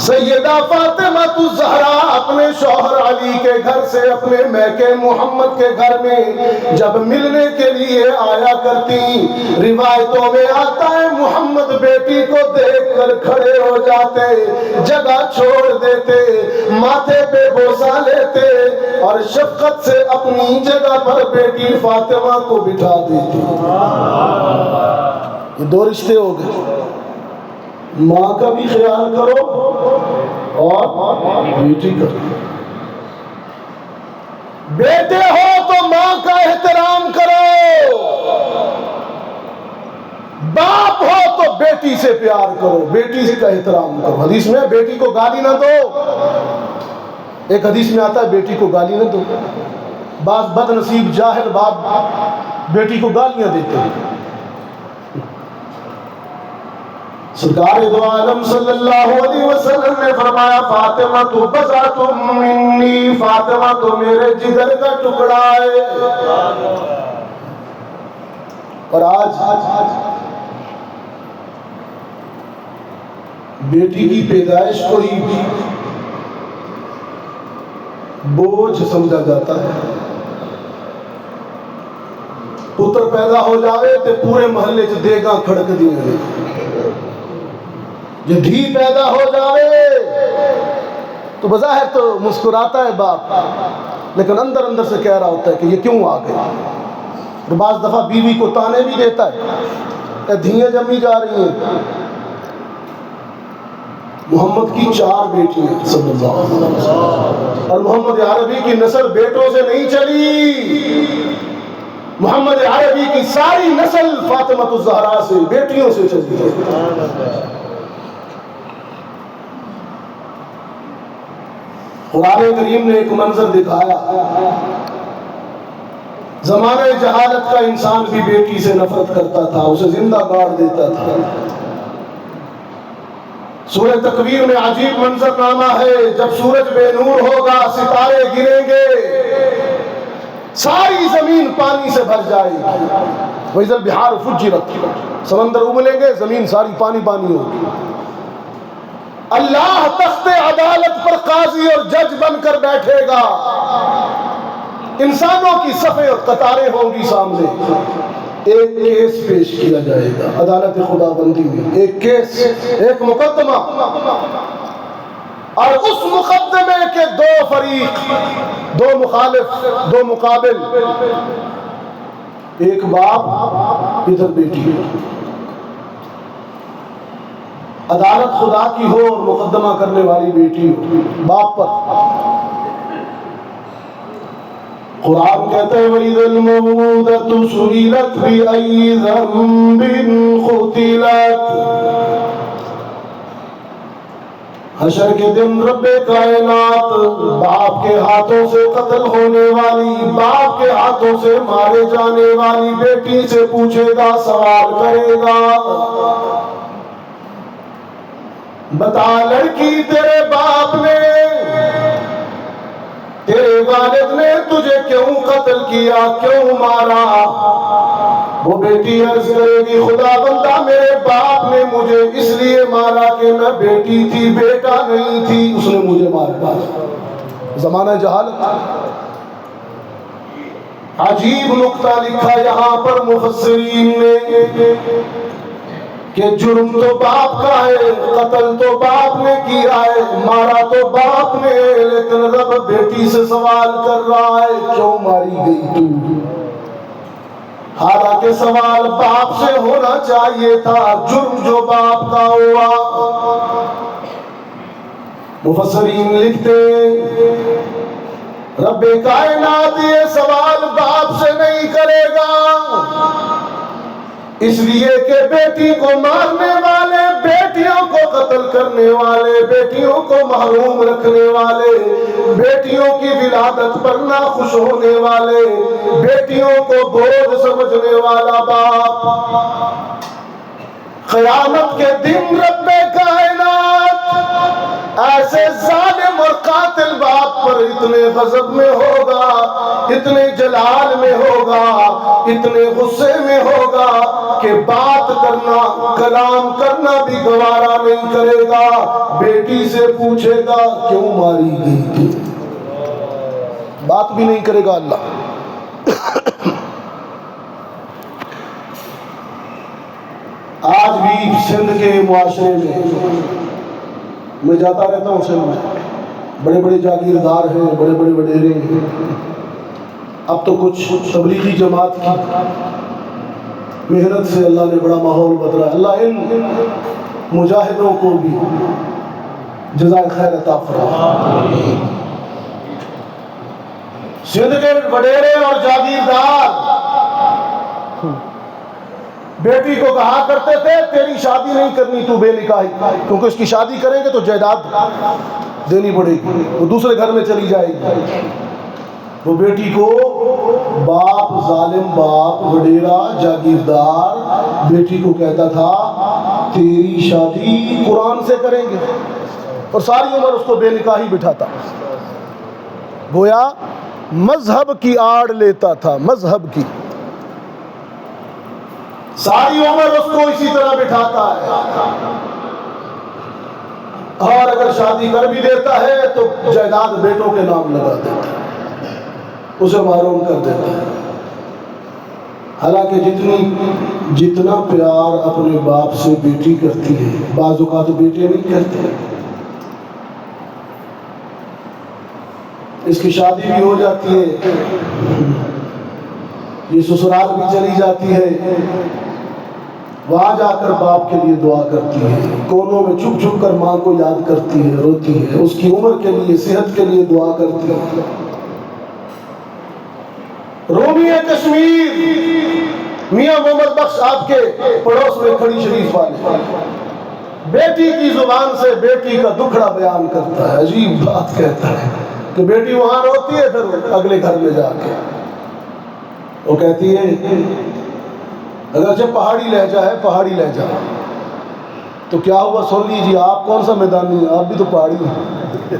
سیدہ فاطمہ الزہرا اپنے شوہر علی کے گھر سے اپنے میکے محمد کے گھر میں جب ملنے کے لیے آیا کرتی، روایتوں میں آتا ہے محمد بیٹی کو دیکھ کر کھڑے ہو جاتے، جگہ چھوڑ دیتے، ماتھے پہ بوسہ لیتے، اور شفقت سے اپنی جگہ پر بیٹی فاطمہ کو بٹھا دیتے۔ یہ دو رشتے ہو گئے، ماں کا بھی خیال کرو اور بیٹی کا۔ بیٹے ہو تو ماں کا احترام کرو، باپ ہو تو بیٹی سے پیار کرو، بیٹی کا احترام کرو۔ حدیث میں بیٹی کو گالی نہ دو، ایک حدیث میں آتا ہے بیٹی کو گالی نہ دو۔ بعض بد نصیب جاہل باپ بیٹی کو گالیاں دیتے ہیں۔ سرکار دو عالم صلی اللہ علیہ وسلم نے فرمایا فاطمہ تو بضعۃ منی، فاطمہ تو میرے جگر کا ٹکڑا ہے۔ اور آج بیٹی کی پیدائش کو ہی بوجھ سمجھا جاتا ہے۔ پتر پیدا ہو جاوے تو پورے محلے چ دیگاں کھڑک دیاں، جو دھی پیدا ہو جائے تو بظاہر تو مسکراتا ہے باپ، لیکن اندر اندر سے کہہ رہا ہوتا ہے کہ یہ کیوں آ گئی۔ اور بعض دفعہ بیوی کو تانے بھی دیتا ہے کہ دھیاں جمی جا رہی ہیں۔ محمد کی 4 بیٹیاں صلی اللہ علیہ وسلم، اور محمد عربی کی نسل بیٹوں سے نہیں چلی، محمد عربی کی ساری نسل فاطمہ الزہرا سے، بیٹیوں سے چلی ہے۔ قرآن کریم نے ایک منظر دکھایا، زمانہ جہالت کا انسان بھی بیٹی سے نفرت کرتا تھا، اسے زندہ گاڑ دیتا تھا۔ سورہ تکویر میں عجیب منظر نامہ ہے، جب سورج بے نور ہوگا، ستارے گریں گے، ساری زمین پانی سے بھر جائے گی۔ وَإِذَا الْبِحَارُ فُجِّرَتْ، سمندر ابلیں گے، زمین ساری پانی پانی ہوگی۔ اللہ تخت عدالت پر قاضی اور جج بن کر بیٹھے گا، انسانوں کی صفیں اور قطاریں ہوں گی سامنے، ایک کیس پیش کیا جائے گا عدالت خدا بندی میں، ایک کیس، ایک مقدمہ، اور اس مقدمے کے 2 فریق، 2 مخالف، 2 مقابل، ایک باپ ادھر بیٹی۔ عدالت خدا کی ہو اور مقدمہ کرنے والی بیٹی ہو باپ پر۔ قرآن کہتا ہے وَإِذَا الْمَوْءُودَةُ سُئِلَتْ بِأَيِّ ذَنبٍ قُتِلَتْ، حشر کے دن رب کائنات باپ کے ہاتھوں سے قتل ہونے والی، باپ کے ہاتھوں سے مارے جانے والی بیٹی سے پوچھے گا، سوال کرے گا، بتا لڑکی، تیرے باپ نے، تیرے والد نے تجھے کیوں قتل کیا، کیوں مارا؟ وہ بیٹی عرض کرے گی، خدا بندہ میرے باپ نے مجھے اس لیے مارا کہ میں بیٹی تھی، بیٹا نہیں تھی، اس نے مجھے مارا۔ زمانہ جہالت۔ عجیب نقطہ لکھا یہاں پر مفسرین نے کہ جرم تو باپ کا ہے، قتل تو باپ نے کیا ہے، مارا تو باپ نے، لیکن رب بیٹی سے سوال کر رہا ہے کیوں ماری گئی تو؟ حالانکہ سوال باپ سے ہونا چاہیے تھا، جرم جو باپ کا ہوا۔ مفسرین لکھتے رب کائنات یہ سوال باپ سے نہیں کرے گا، اس لیے کہ بیٹی کو مارنے والے، بیٹیوں کو قتل کرنے والے، بیٹیوں کو محروم رکھنے والے، بیٹیوں کی ولادت پر ناخوش ہونے والے، بیٹیوں کو بوجھ سمجھنے والا باپ قیامت کے دن رب کائنات ایسے ظالم اور قاتل باپ پر اتنے غضب میں ہوگا، اتنے جلال میں ہوگا، اتنے غصے میں ہوگا کہ بات کرنا، کلام کرنا بھی گوارا نہیں کرے گا، بیٹی سے پوچھے گا کیوں ماری گئی تھی، بات بھی نہیں کرے گا اللہ۔ آج بھی سندھ کے معاشرے میں جاتا رہتا ہوں، سندھ میں بڑے بڑے جاگیردار ہیں، بڑے بڑے وڈیرے ہیں، اب تو کچھ تبلیغی جماعت کی محنت سے اللہ نے بڑا ماحول بدلا، اللہ ان مجاہدوں کو بھی جزائے خیر عطا فرمائے۔ سندھ کے وڈیرے اور جاگیردار بیٹی کو کہا کرتے تھے تیری شادی نہیں کرنی، تو بے نکاحی، کیونکہ اس کی شادی کریں گے تو جائیداد دینی پڑے گی، وہ دوسرے گھر میں چلی جائے گی۔ وہ بیٹی کو باپ، ظالم باپ، وڈیرا جاگیردار بیٹی کو کہتا تھا تیری شادی قرآن سے کریں گے، اور ساری عمر اس کو بے نکاحی بٹھاتا، گویا مذہب کی آڑ لیتا تھا، مذہب کی، ساری عمر اس کو اسی طرح بٹھاتا ہے، اور اگر شادی کر بھی دیتا ہے تو جائیداد بیٹوں کے نام لگا دیتا ہے، اسے محروم کر دیتا ہے۔ حالانکہ جتنا پیار اپنے باپ سے بیٹی کرتی ہے، بعض اوقات بیٹے نہیں کرتے، اس کی شادی بھی ہو جاتی ہے، یہ سسرال بھی چلی جاتی ہے، وہاں جا کر باپ کے لیے دعا کرتی ہے، کونوں میں چھپ چھپ کر ماں کو یاد کرتی ہے، روتی ہے، اس کی عمر کے لیے، صحت کے لیے دعا کرتی ہے۔ رومی کشمیر میاں محمد بخش آپ کے پڑوس میں کھڑی شریف والے بیٹی کی زبان سے بیٹی کا دکھڑا بیان کرتا ہے، عجیب بات کہتا ہے کہ بیٹی وہاں روتی ہے، پھر اگلے گھر میں جا کے وہ کہتی ہے، اگرچہ پہاڑی لہجہ ہے، پہاڑی لہجہ تو کیا ہوا سن لیجیے، آپ کون سا میدانی ہیں، آپ بھی تو پہاڑی ہیں۔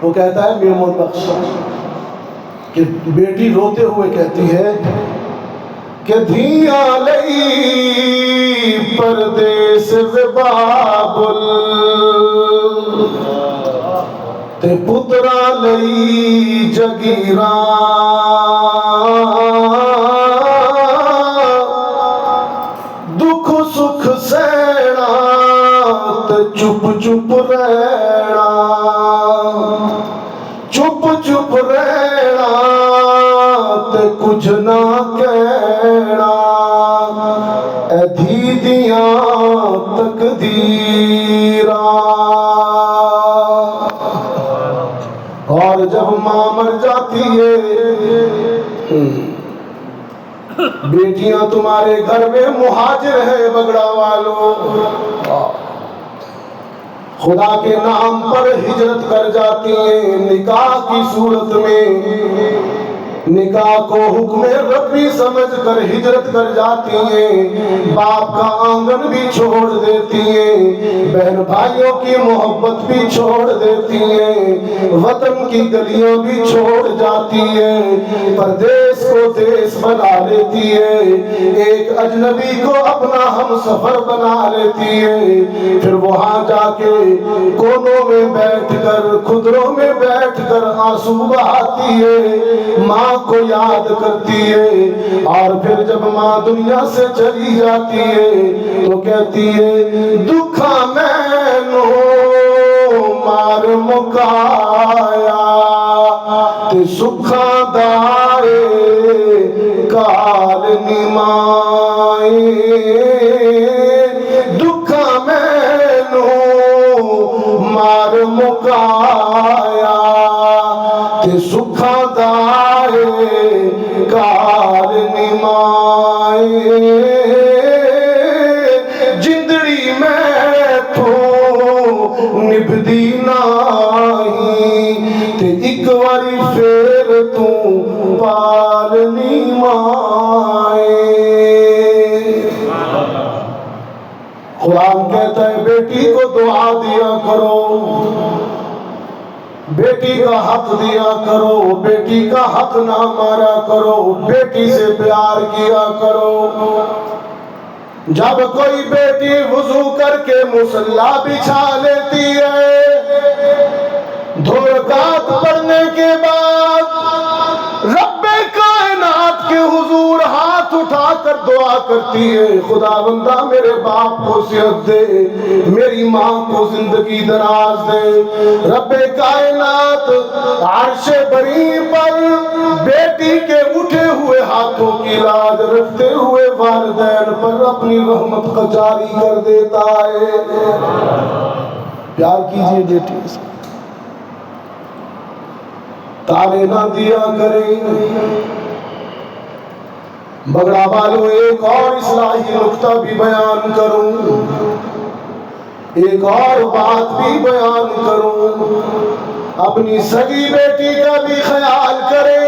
وہ کہتا ہے میاں محمد بخش کہ بیٹی روتے ہوئے کہتی ہے کہ دھیاں لئی پردیس بابل تے پترا لئی جگیراں دکھ سکھ سہنا تے چپ چپ رہنا، چپ چپ رہنا تے کچھ نہ کہنا، اے دھی دیاں تقدیراں۔ اور جب ماں مر جاتی ہے، بیٹیاں تمہارے گھر میں مہاجر ہے بگڑا والوں، خدا کے نام پر ہجرت کر جاتی ہیں، نکاح کی صورت میں نکاح کو حکم ربی سمجھ کر ہجرت کر جاتی ہیں، باپ کا آنگن بھی چھوڑ دیتی ہیں، بہن بھائیوں کی محبت بھی چھوڑ دیتی ہیں، وطن کی گلیاں بھی چھوڑ جاتی ہیں، پردیس کو دیس بنا لیتی ہے، ایک اجنبی کو اپنا ہم سفر بنا لیتی ہے، پھر وہاں جا کے کونوں میں بیٹھ کر، خدروں میں بیٹھ کر آنسو بہاتی ہے، ماں کو یاد کرتی ہے، اور پھر جب ماں دنیا سے چلی جاتی ہے تو کہتی ہے دکھا مینو مار مکایا تے سکھا دائے کال نمائے، دکھا مینو مار مکایا تے سکھا دائے کال نمائے، جندڑی میں تو نبھدی نائی تے ایک واری پھر تو پالنی مائے۔ قرآن کہتا ہے بیٹی کو دعا دیا کرو، بیٹی کا حق دیا کرو، بیٹی کا حق نہ مارا کرو، بیٹی سے پیار کیا کرو۔ جب کوئی بیٹی وضو کر کے مصلی بچھا لیتی ہے، دو رکعت پڑھنے کے بعد رب کائنات کے حضور ہاتھ اٹھا کر دعا کرتی ہے، خدا بندہ میرے باپ کو صحت دے، میری ماں کو زندگی دراز دے۔ رب کائنات عرش بری پر بیٹی کے اٹھے ہوئے ہاتھوں کی لاج رکھتے ہوئے والدین پر اپنی رحمت کا جاری کر دیتا ہے۔ پیار کیجئے بیٹی سے، تانے نہ دیا کریں۔ بگڑا والوں ایک اور اصلاحی نکتہ بھی بیان کروں، ایک اور بات بھی بیان کروں، اپنی سگی بیٹی کا بھی خیال کریں،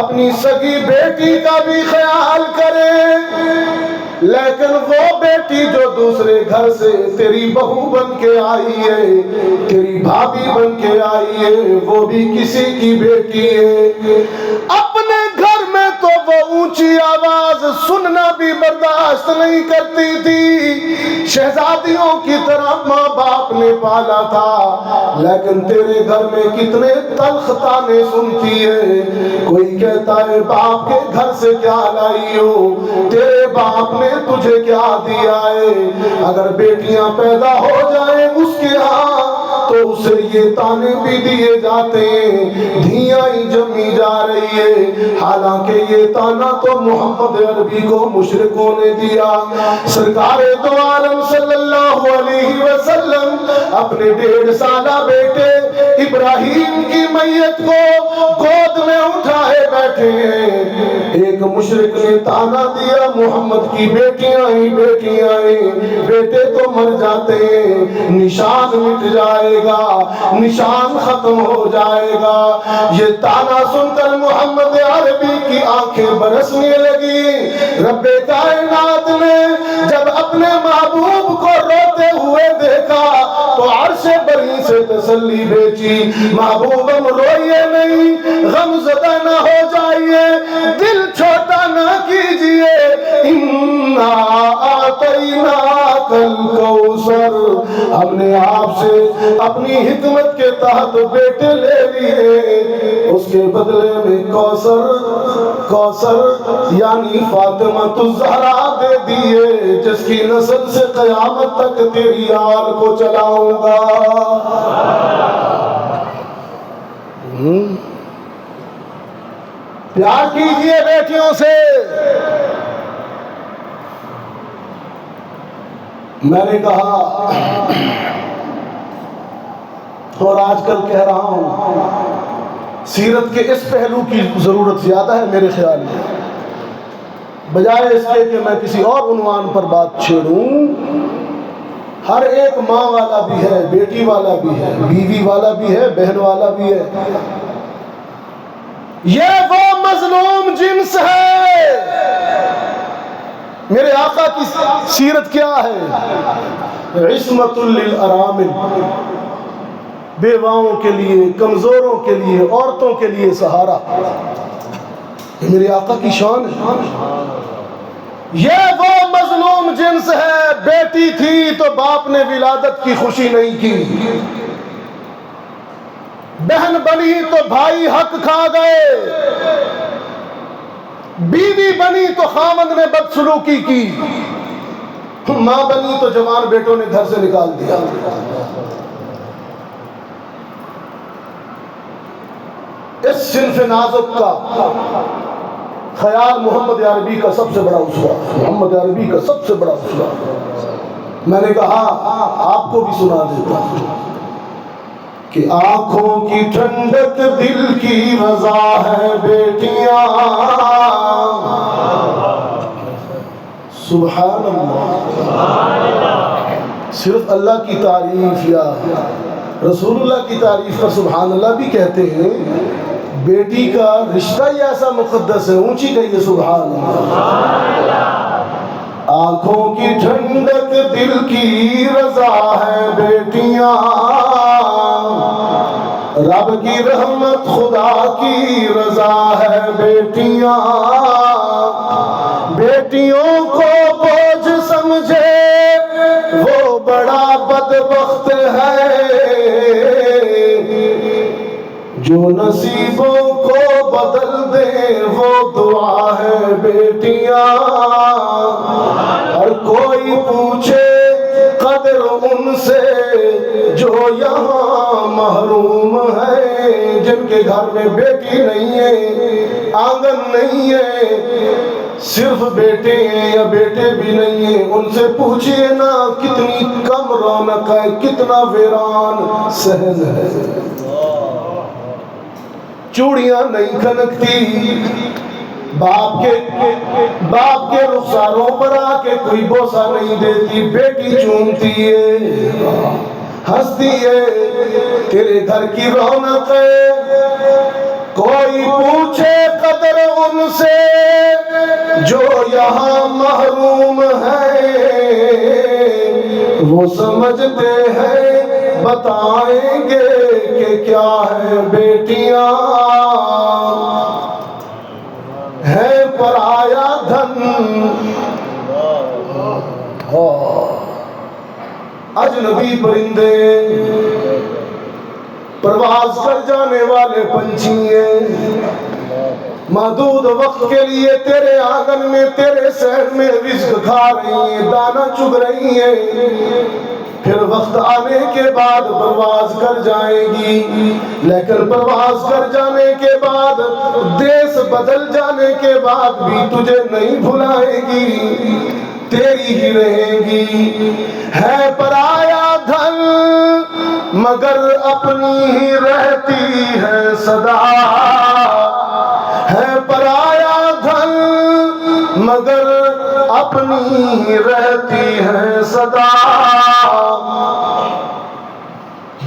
اپنی سگی بیٹی کا بھی خیال کریں، لیکن وہ بیٹی جو دوسرے گھر سے تیری بہو بن کے آئی ہے، تیری بھابی بن کے آئی ہے، وہ بھی کسی کی بیٹی ہے۔ اپنے گھر میں تو وہ اونچی آواز سننا بھی برداشت نہیں کرتی تھی، شہزادیوں کی طرح ماں باپ نے پالا تھا، لیکن تیرے گھر میں کتنے تلخ تانے سنتی ہے۔ کوئی کہتا ہے باپ کے گھر سے کیا لائی ہو، تیرے باپ نے تجھے کیا دیا ہے؟ اگر بیٹیاں پیدا ہو جائیں اس کے ہاں تو اسے یہ تانے بھی دیے جاتے ہیں دھیاں ہی جمی جا رہی ہے، حالانکہ یہ تانا تو محمد عربی کو مشرکوں نے دیا۔ سرکار دو عالم صلی اللہ علیہ وسلم اپنے 1.5 سالہ بیٹے ابراہیم کی میت کو گود میں اٹھائے بیٹھے ہیں، ایک مشرک نے تانا دیا محمد کی بیٹیاں ہی بیٹیاں ہیں، بیٹے تو مر جاتے ہیں، نشان مٹ جائے گا، نشان ختم ہو جائے گا۔ یہ تانا سن کر محمد عربی کی آنکھیں برسنے لگی۔ رب کائنات نے جب اپنے محبوب کو روتے ہوئے دیکھا تو عرش بری سے تسلی بھیجی، محبوب ہم روئیے نہیں، غم زدہ نہ ہو جائیے، دل چھوٹا نہ کیجئے، اِنَّا أَعْطَيْنَاكَ الْكَوْثَرَ، ہم نے آپ سے اپنی حکمت کے تحت بیٹے لے لیے، اس کے بدلے میں کوثر یعنی فاطمہ الزہرا دے دیے، جس کی نسل سے قیامت تک تیری آل کو چلاؤں گا۔ پیار کیجئے بیٹیوں سے۔ میں نے کہا اور آج کل کہہ رہا ہوں، سیرت کے اس پہلو کی ضرورت زیادہ ہے میرے خیال میں، بجائے اس کے کہ میں کسی اور عنوان پر بات چھیڑوں۔ ہر ایک ماں والا بھی ہے، بیٹی والا بھی ہے، بیوی والا بھی ہے، بہن والا بھی ہے۔ یہ وہ مظلوم جنس ہے۔ میرے آقا کی سیرت کیا ہے؟ عصمت للارامل، بیواؤں کے لیے، کمزوروں کے لیے، عورتوں کے لیے سہارا۔ یہ میرے آقا کی شان ہے۔ یہ وہ مظلوم جنس ہے، بیٹی تھی تو باپ نے ولادت کی خوشی نہیں کی، بہن بنی تو بھائی حق کھا گئے، بیوی بنی تو خامند نے بدسلوکی کی، ماں بنی تو جوان بیٹوں نے گھر سے نکال دیا۔ اس صنف نازک کا خیال محمد عربی کا سب سے بڑا اسوہ، محمد عربی کا سب سے بڑا اسوہ۔ میں نے کہا آپ کو بھی سنا دیتا ہوں کہ آنکھوں کی ٹھنڈک دل کی رضا ہے بیٹیاں، سبحان اللہ، صرف اللہ کی تعریف یا رسول اللہ کی تعریف پر سبحان اللہ بھی کہتے ہیں، بیٹی کا رشتہ ہی ایسا مقدس ہے، اونچی کہیے سبحان اللہ۔ آنکھوں کی ٹھنڈک دل کی رضا ہے بیٹیاں، رب کی رحمت خدا کی رضا ہے بیٹیاں، بیٹیوں کو بوجھ سمجھے وہ بڑا بدبخت ہے، جو نصیبوں کو بدل دے وہ دعا ہے بیٹیاں، ہر کوئی پوچھے قدر ان سے جو یہاں محروم ہے، جن کے گھر میں بیٹی نہیں ہے، آنگن نہیں ہے، صرف بیٹے ہیں یا بیٹے بھی نہیں ہیں، ان سے پوچھئے نا کتنی کم رونق ہے، کتنا ویران صحن ہے، چوڑیاں نہیں کھنکتی، باپ کے رخساروں پر آ کے کوئی بوسہ نہیں دیتی، بیٹی چومتی ہے، ہنستی ہے، تیرے گھر کی رونق ہے، کوئی پوچھے قدر ان سے جو یہاں محروم ہے، وہ سمجھتے ہیں بتائیں گے کہ کیا ہے بیٹیاں، ہے پرایا دھن، اجنبی پرندے، پرواز کر جانے والے پنچھی ہیں، محدود وقت کے لیے تیرے آنگن میں تیرے صحن میں رزق کھا رہی ہیں، دانا چگ رہی ہیں، پھر وقت آنے کے بعد پرواز کر جائے گی، لیکن پرواز کر جانے کے بعد، دیس بدل جانے کے بعد بھی تجھے نہیں بھلائے گی، تیری ہی رہے گی۔ ہے پرایا دھن مگر اپنی ہی رہتی ہے صدا، ہے پرایا دھن مگر اپنی ہی رہتی ہے صدا،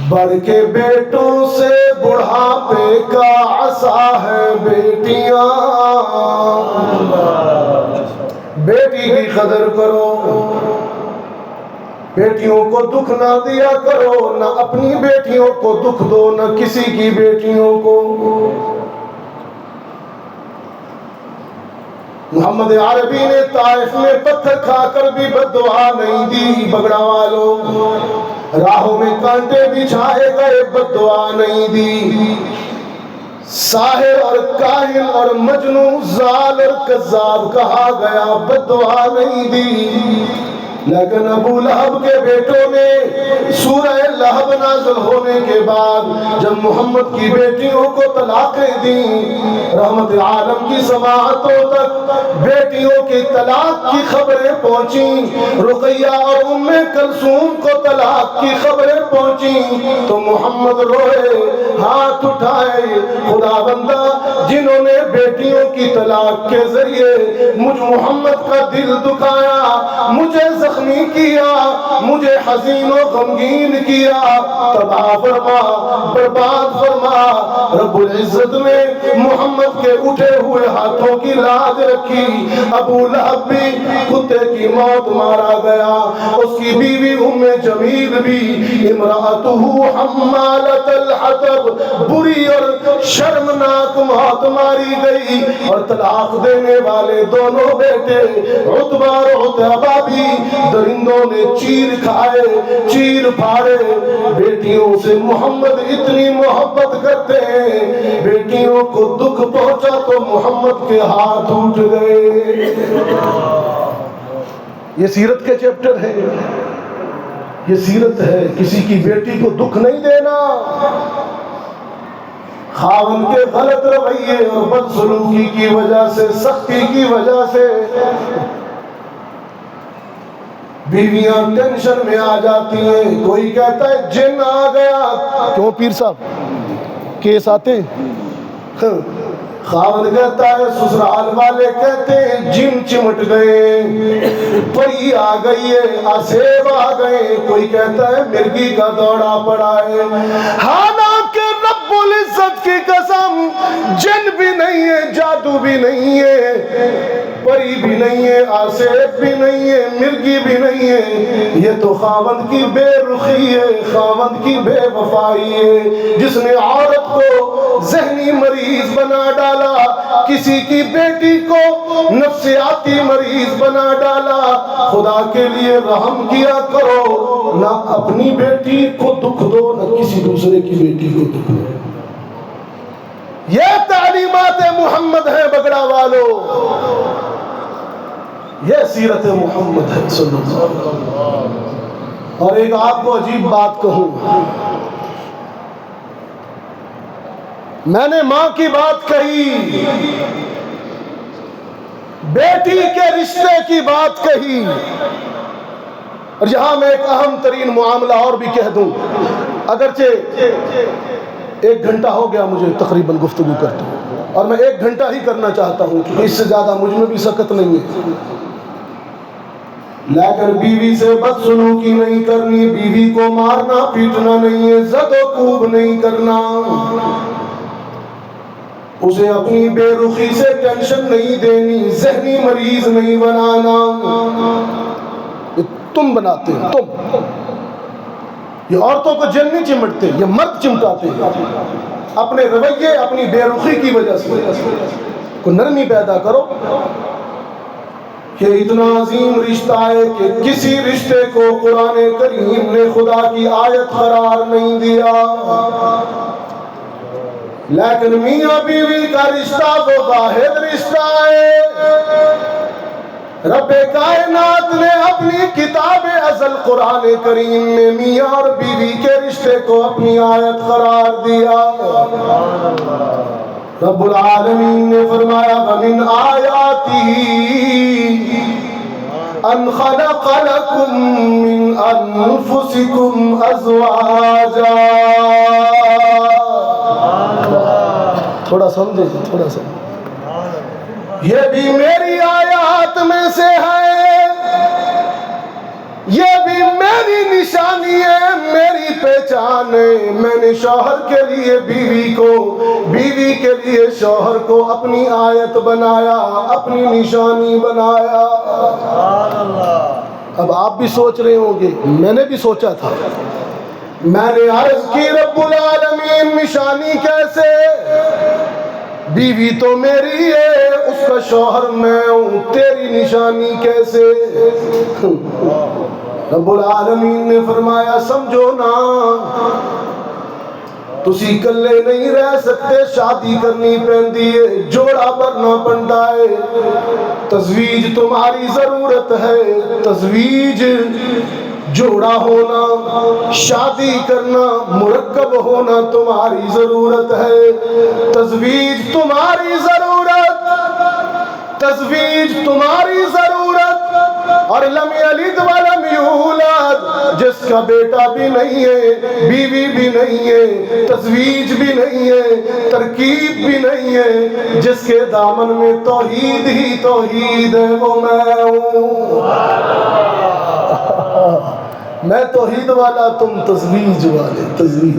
بڑھ کے بیٹوں سے بڑھاپے کا عصا ہے بیٹیاں، بیٹی کی قدر کرو، بیٹیوں کو دکھ نہ دیا کرو، نہ اپنی بیٹیوں کو دکھ دو نہ کسی کی بیٹیوں کو۔ محمد عربی نے طائف میں پتھر کھا کر بھی بد دعا نہیں دی، بگڑا والوں راہوں میں کانٹے بچھائے گئے بد دعا نہیں دی، ساحر اور کاہن اور مجنون زال اور کذاب کہا گیا بد دعا نہیں دی، لیکن ابو لہب کے بیٹوں نے سورہ لہب نازل ہونے کے بعد جب محمد کی بیٹیوں کو طلاقیں دیں، رحمت عالم کی سماعتوں تک بیٹیوں کی طلاق کی خبریں پہنچیں، رقیہ اور ام کلثوم کو طلاق کی خبریں پہنچیں تو محمد روئے، ہاتھ اٹھائے، خدا بندہ جنہوں نے بیٹیوں کی طلاق کے ذریعے مجھ محمد کا دل دکھایا، مجھے زخمی کیا، مجھے حزین و غمگین کیا، تباہ فرما، برباد فرما۔ رب العزت نے محمد کے اٹھے ہوئے ہاتھوں کی لاج رکھی، ابو لہب بھی کتے کی موت مارا گیا، اس کی بیوی ام جمیل بھی، امرأتہ حمالۃ الحطب، بری اور شرمناک موت ماری گئی، اور طلاق دینے والے دونوں بیٹے عتبہ اور عتبہ بھی درندوں نے چیر کھائے، چیر پھاڑے۔ بیٹیوں سے محمد اتنی محبت کرتے ہیں، بیٹیوں کو دکھ پہنچا تو محمد کے ہاتھ اٹھ گئے۔ یہ سیرت کے چیپٹر ہے، یہ سیرت ہے، کسی کی بیٹی کو دکھ نہیں دینا۔ خاوند کے غلط رویے اور بدسلوکی کی وجہ سے، سختی کی وجہ سے بیویاں ٹینشن میں آ جاتی ہیں، کوئی کہتا ہے جن آ گیا، کیوں پیر صاحب کیس آتے ہیں؟ خاوند کہتا ہے، سسرال والے کہتے ہیں جن چمٹ گئے، پری آ گئی ہے، آسیب آ گئے، کوئی کہتا ہے مرگی کا دوڑا پڑا ہے۔ حالانکہ رب العزت کی قسم جن بھی نہیں ہے، جادو بھی نہیں ہے، پری بھی نہیں ہے، آسیب بھی نہیں ہے، مرگی بھی نہیں ہے، یہ تو خاوند کی بے رخی ہے، خاوند کی بے وفائی ہے، جس نے عورت کو ذہنی مریض بنا ڈالا، کسی کی بیٹی کو نفسیاتی مریض بنا ڈالا۔ خدا کے لیے رحم کیا کرو، نہ اپنی بیٹی کو دکھ دو نہ کسی دوسرے کی بیٹی کو دکھ دو۔ یہ تعلیمات محمد ہے بگڑا والو، یہ سیرت محمد ہے صلی اللہ علیہ وسلم۔ اور ایک آپ کو عجیب بات کہوں، میں نے ماں کی بات کہی، بیٹی کے رشتے کی بات کہی، اور یہاں میں ایک اہم ترین معاملہ اور بھی کہہ دوں، اگرچہ 1 گھنٹہ ہو گیا مجھے تقریباً گفتگو کرتے ہیں، اور میں 1 گھنٹہ ہی کرنا چاہتا ہوں کیونکہ اس سے زیادہ مجھ میں بھی سکت نہیں ہے، لیکن بیوی سے بدسلوکی نہیں کرنی، بیوی کو مارنا پیٹنا نہیں ہے، زد و کوب نہیں کرنا، اسے اپنی بے رخی سے ٹینشن نہیں دینی، ذہنی مریض نہیں بنانا۔ یہ تم بناتے ہیں، تم، یہ عورتوں کو جن نہیں چمٹتے، یہ مرد چمٹاتے ہیں اپنے رویے، اپنی بے رخی کی وجہ سے۔ کو نرمی پیدا کرو۔ یہ اتنا عظیم رشتہ ہے کہ کسی رشتے کو قرآن کریم نے خدا کی آیت قرار نہیں دیا، لیکن میاں بیوی کا رشتہ وہ واحد رشتہ ہے۔ رب کائنات نے اپنی کتاب ازل قرآن کریم میں میاں اور بیوی کے رشتے کو اپنی آیت قرار دیا۔ رب العالمین نے فرمایا وَمِنْ آیَاتِهِ أَنْ خَلَقَ لَكُم مِّنْ أَنفُسِكُمْ أَزْوَاجًا۔ تھوڑا سمجھے، تھوڑا سمجھے، یہ بھی میری آیات میں سے ہے، یہ بھی میری نشانی ہے، میری پہچان ہے۔ میں نے شوہر کے لیے بیوی کو، بیوی کے لیے شوہر کو اپنی آیت بنایا، اپنی نشانی بنایا۔ اب آپ بھی سوچ رہے ہوں گے، میں نے بھی سوچا تھا، میں نے عرض کی رب العالمین نشانی کیسے؟ بیوی تو میری ہے، اس کا شوہر میں ہوں، تیری نشانی کیسے؟ رب العالمین نے فرمایا سمجھو نا، تسی کلے نہیں رہ سکتے، شادی کرنی پہندی ہے، جوڑا بننا پڑتا ہے، تزویج تمہاری ضرورت ہے، تزویج جوڑا ہونا، شادی کرنا، مرکب ہونا تمہاری ضرورت ہے، تزویج تمہاری ضرورت، تزویج تمہاری ضرورت۔ اور لم یلد ولم یولد، جس کا بیٹا بھی نہیں ہے، بیوی بھی نہیں ہے، تزویج بھی نہیں ہے، ترکیب بھی نہیں ہے، جس کے دامن میں توحید ہی توحید ہے، وہ میں ہوں۔ میں توحید والا، تم تزویج والے، تزویج۔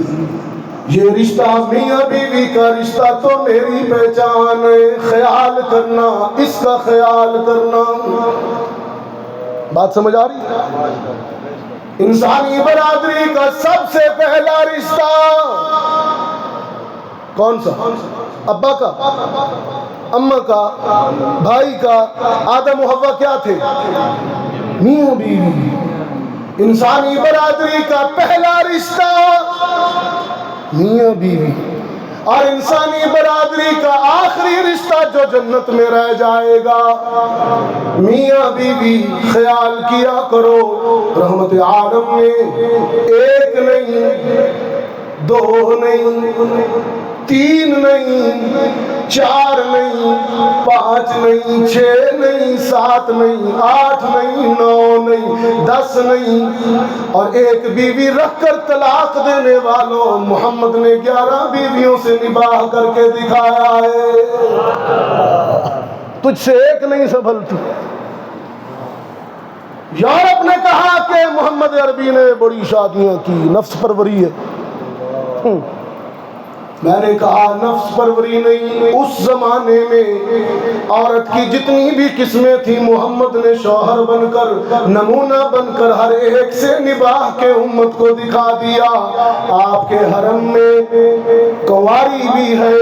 یہ رشتہ میاں بیوی کا رشتہ تو میری پہچان ہے، خیال کرنا، اس کا خیال کرنا۔ بات سمجھ آ رہی ہے؟ انسانی برادری کا سب سے پہلا رشتہ کون سا؟ ابا کا، اماں کا، بھائی کا۔ آدم و حوا کیا تھے؟ میاں بیوی۔ انسانی برادری کا پہلا رشتہ میاں بیوی، اور انسانی برادری کا آخری رشتہ جو جنت میں رہ جائے گا میاں بیوی۔ خیال کیا کرو، رحمت عالم میں ایک نہیں، دو نہیں، تین نہیں، چار نہیں، پانچ نہیں، چھ نہیں، سات نہیں، آٹھ نہیں، نو نہیں، 10 نہیں، اور ایک بیوی رکھ کر طلاق دینے والوں، محمد نے 11 بیویوں سے نباہ کر کے دکھایا ہے۔ تجھ سے ایک نہیں سنبھلتی۔ یورپ نے کہا کہ محمد عربی نے بڑی شادیاں کی، نفس پروری ہے۔ میں نے کہا نفس پروری نہیں، اس زمانے میں عورت کی جتنی بھی قسمیں تھیں محمد نے شوہر بن کر، نمونہ بن کر ہر ایک سے نباہ کے امت کو دکھا دیا۔ آپ کے حرم میں کنواری بھی ہے،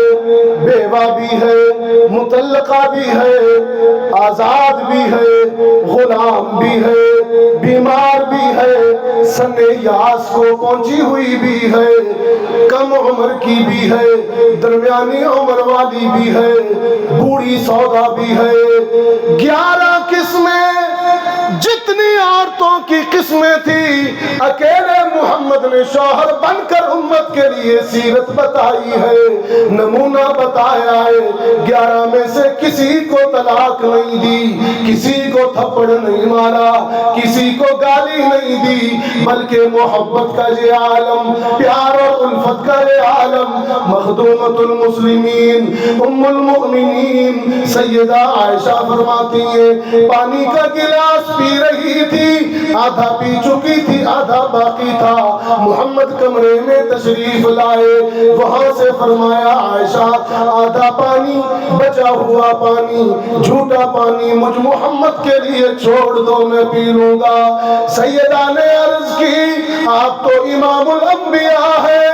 بیوہ بھی ہے، مطلقہ بھی ہے، آزاد بھی ہے، غلام بھی ہے، بیمار بھی ہے، سن یاس کو پہنچی ہوئی بھی ہے، کم عمر کی بھی ہے، درمیانی عمر والی بھی ہے، بوڑھی سودا بھی ہے۔ 11 قسمیں، جتنی عورتوں کی قسمیں تھی، اکیلے محمد نے شوہر بن کر امت کے لیے سیرت بتائی ہے، نمونہ بتایا ہے۔ 11 میں سے کسی کو طلاق نہیں دی، کسی کو تھپڑ نہیں مارا، کسی کو گالی نہیں دی، بلکہ محبت کا یہ عالم، پیار اور الفت کا یہ عالم، مخدومۃ المسلمین ام المؤمنین سیدہ عائشہ فرماتی ہیں پانی کا گلاس پی رہی تھی، آدھا پی چکی تھی، آدھا باقی تھا، محمد کمرے میں تشریف لائے، وہاں سے فرمایا عائشہ آدھا پانی، بچا ہوا پانی، جھوٹا پانی مجھ محمد کے لیے چھوڑ دو، میں پی لوں گا۔ سیدہ نے عرض کی آپ تو امام الانبیاء ہیں،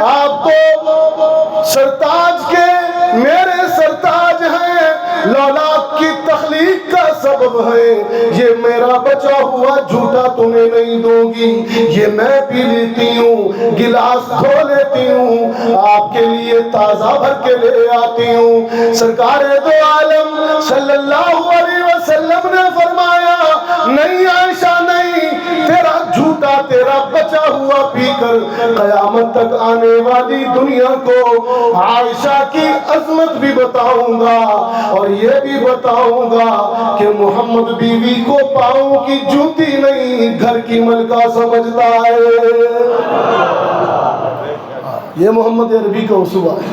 آپ تو سرتاج کے میرے سرتاج ہیں، لولاک کی تخلیق کا سبب ہے، یہ میرا بچا ہوا جھوٹا تمہیں نہیں دوں گی، یہ میں پی لیتی ہوں، گلاس دھو لیتی ہوں، آپ کے لیے تازہ بھر کے لے آتی ہوں۔ سرکار دو عالم صلی اللہ علیہ وسلم نے فرمایا نہیں عائشہ نہیں، تیرا جھوٹ ہوا پی کر قیامت تک آنے والی دنیا کو عائشہ کی عظمت بھی بتاؤں گا، اور یہ بھی بتاؤں گا کہ محمد بیوی کو پاؤں کی جوتی نہیں گھر کی ملکہ سمجھتا ہے۔ یہ محمد عربی کا اسوہ ہے۔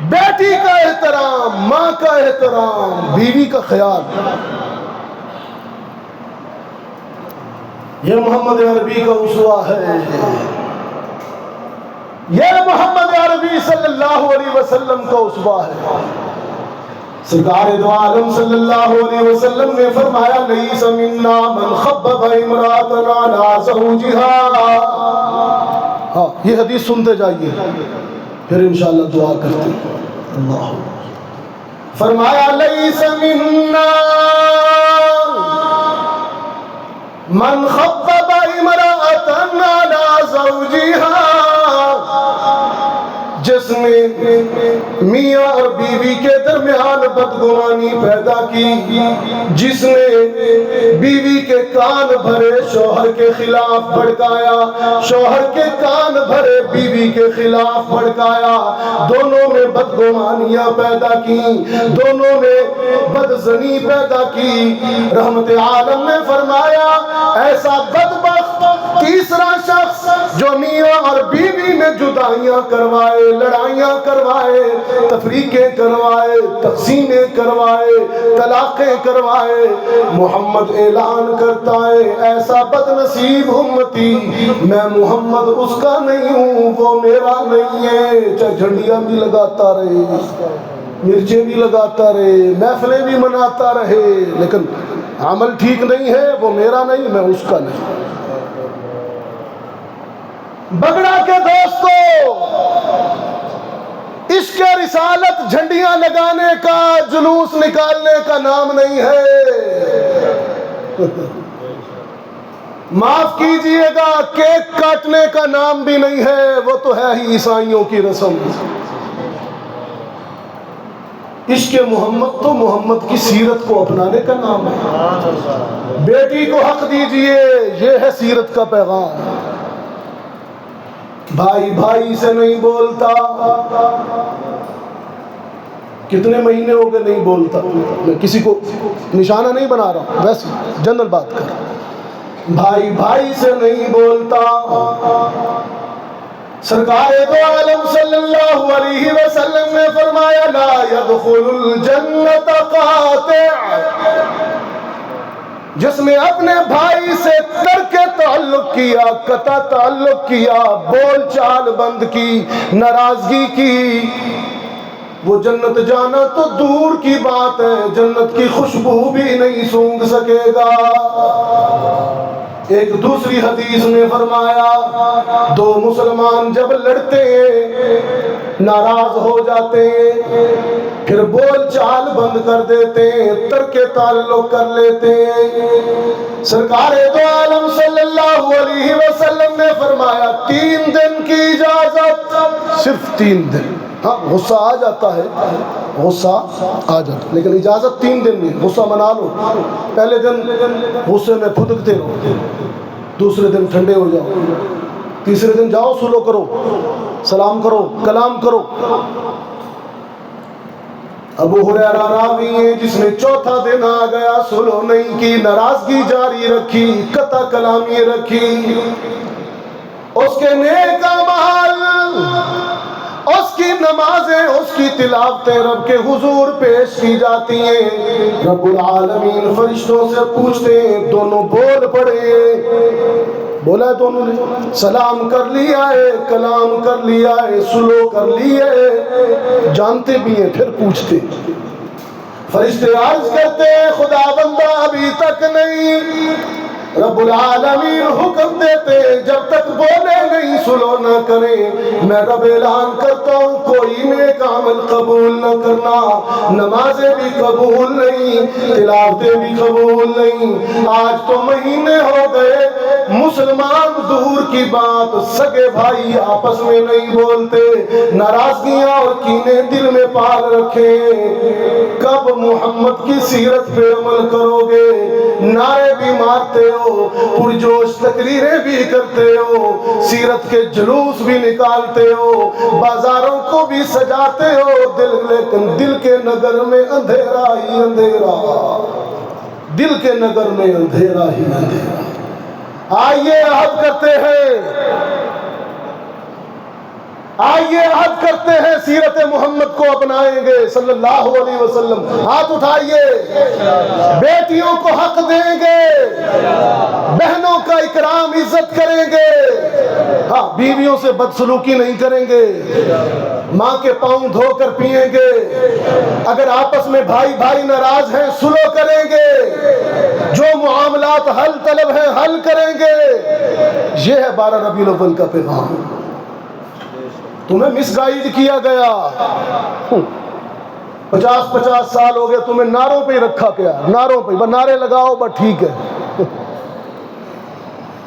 بیٹی کا احترام، ماں کا احترام، بیوی کا خیال، یہ محمد عربی کا اسوہ ہے۔ یہ محمد عربی صلی اللہ علیہ وسلم کا اسوہ ہے۔ سرکار دو عالم صلی اللہ علیہ وسلم نے فرمایا لیس منا من خبب امرأۃ علی زوجها۔ ہاں یہ حدیث سنتے جائیے، پھر انشاءاللہ دعا کرتے ہیں۔ اللہ فرمایا لیس منا من خبب امرأۃ علی زوجها، جس نے میاں اور بیوی کے درمیان بدگمانی پیدا کی، جس نے بیوی کے کان بھرے شوہر کے خلاف بھڑکایا، شوہر کے کان بھرے بیوی کے خلاف بھڑکایا، دونوں میں بدگمانیاں پیدا کی، دونوں میں بدزنی پیدا کی، رحمت عالم نے فرمایا ایسا بدبخت تیسرا شخص جو میاں اور بیوی میں جدائیاں کروائے، لڑائیاں کروائے، تفریقیں کروائے، تقسیمیں کروائے، طلاقیں کروائے، محمد اعلان کرتا ہے ایسا بد نصیب امتی میں محمد اس کا نہیں ہوں، وہ میرا نہیں ہے۔ چاہے جھنڈیاں بھی لگاتا رہے، مرچیں بھی لگاتا رہے، محفلیں بھی مناتا رہے، لیکن عمل ٹھیک نہیں ہے، وہ میرا نہیں، میں اس کا نہیں۔ بگڑا کے دوستو، عشق رسالت جھنڈیاں لگانے کا، جلوس نکالنے کا نام نہیں ہے۔ معاف کیجئے گا، کیک کاٹنے کا نام بھی نہیں ہے، وہ تو ہے ہی عیسائیوں کی رسم۔ عشق محمد تو محمد کی سیرت کو اپنانے کا نام ہے۔ بیٹی کو حق دیجئے، یہ ہے سیرت کا پیغام۔ بھائی بھائی سے نہیں بولتا، کتنے مہینے ہو گئے نہیں بولتا، میں کسی کو نشانہ نہیں بنا رہا ہوں، ویسے جنرل بات کر رہا ہوں۔ بھائی بھائی سے نہیں بولتا، سرکار دو عالم صلی اللہ علیہ وسلم نے فرمایا لا يدخل الجنت قاطع، جس نے اپنے بھائی سے ترک تعلق کیا، قطع تعلق کیا، بول چال بند کی، ناراضگی کی، وہ جنت جانا تو دور کی بات ہے، جنت کی خوشبو بھی نہیں سونگھ سکے گا۔ ایک دوسری حدیث میں فرمایا دو مسلمان جب لڑتے ہیں، ناراض ہو جاتے ہیں، پھر بول چال بند کر دیتے ہیں، ترک تعلق کر لیتے ہیں، سرکار دو عالم صلی اللہ علیہ وسلم نے فرمایا 3 دن کی اجازت، صرف 3 دن۔ ہاں غصہ آ جاتا ہے، غصہ آ جاتا ہے، لیکن اجازت 3 دن نہیں، غصہ منا لو، پہلے دن غصے میں پھدکتے رہو، دوسرے دن ٹھنڈے ہو جاؤ، تیسرے دن جاؤ سلو کرو، سلام کرو، کلام کرو۔ ابو ہریرہ راوی ہے جس نے چوتھا دن آ گیا، سلو نہیں کی، ناراضگی جاری رکھی، قطع کلامی رکھی، اس کے نیک اعمال، اس کی نمازیں، اس کی تلاوتیں رب کے حضور پیش کی جاتی ہیں، رب العالمین فرشتوں سے پوچھتے ہیں دونوں بول پڑے، بولا ہے دونوں نے، سلام کر لیا ہے، کلام کر لیا ہے، سلو کر لیا ہے، جانتے بھی ہیں، پھر پوچھتے ہیں، فرشتے عرض کرتے ہیں خدا بندہ ابھی تک نہیں، رب العالمین حکم دیتے جب تک بولے نہیں سلو نہ کریں، میں رب اعلان کرتا ہوں کوئی نیک عمل قبول نہ کرنا، نمازیں بھی قبول نہیں، تلاوتیں بھی قبول نہیں۔ آج تو مہینے ہو گئے مسلم مسلمان دور کی بات، سگے بھائی آپس میں نہیں بولتے، ناراضگیاں اور کینے دل میں پال رکھے۔ کب محمد کی سیرت پہ عمل کرو گے؟ نعرے بھی مارتے ہو، پرجوش تقریریں بھی کرتے ہو، سیرت کے جلوس بھی نکالتے ہو، بازاروں کو بھی سجاتے ہو، لیکن دل کے نگر میں اندھیرا ہی اندھیرا، دل کے نگر میں اندھیرا ہی اندھیرا۔ آئیے عہد کرتے ہیں، آئیے عہد کرتے ہیں، سیرت محمد کو اپنائیں گے صلی اللہ علیہ وسلم۔ ہاتھ اٹھائیے، بیٹیوں کو حق دیں گے، بہنوں کا اکرام عزت کریں گے، ہاں بیویوں سے بدسلوکی نہیں کریں گے، ماں کے پاؤں دھو کر پئیں گے، اگر آپس میں بھائی بھائی ناراض ہیں سلو کریں گے، جو معاملات حل طلب ہیں حل کریں گے۔ یہ ہے 12 ربیع الاول کا پیغام۔ تمہیں مس گائیڈ کیا گیا، 50 سال ہو گئے، تمہیں نعروں پہ ہی رکھا گیا، نعروں پہ بس نعرے لگاؤ بس ٹھیک ہے۔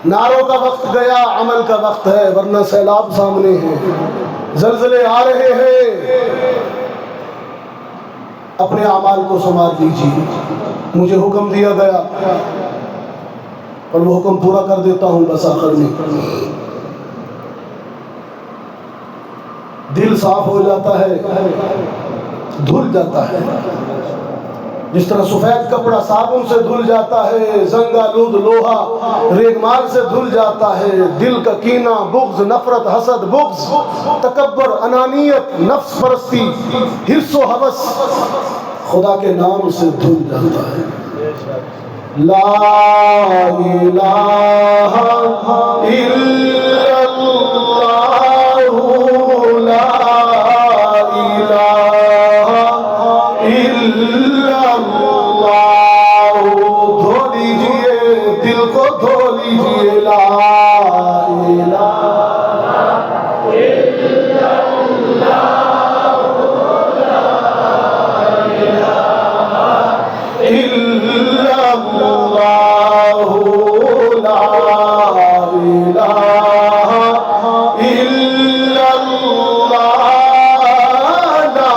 نعروں کا وقت گیا، عمل کا وقت ہے، ورنہ سیلاب سامنے ہے، زلزلے آ رہے ہیں۔ اپنے اعمال کو سنوار لیجیے، مجھے حکم دیا گیا اور وہ حکم پورا کر دیتا ہوں بس آخر میں۔ دل صاف ہو جاتا ہے، دھل جاتا ہے، جس طرح سفید کپڑا صابن سے دھل جاتا ہے، زنگ آلود لوہا ریگمال سے دھل جاتا ہے، دل کا کینہ، بغض، نفرت، حسد، بغض، تکبر، انانیت، نفس پرستی، حرص و ہوس خدا کے نام سے دھل جاتا ہے۔ لا الہ الا اللہ، لا الہ الا اللہ۔ دھو لیجئے دل کو، دھو لیجئے، لا الہ الا اللہ، الا اللہ، لا الہ الا اللہ، لا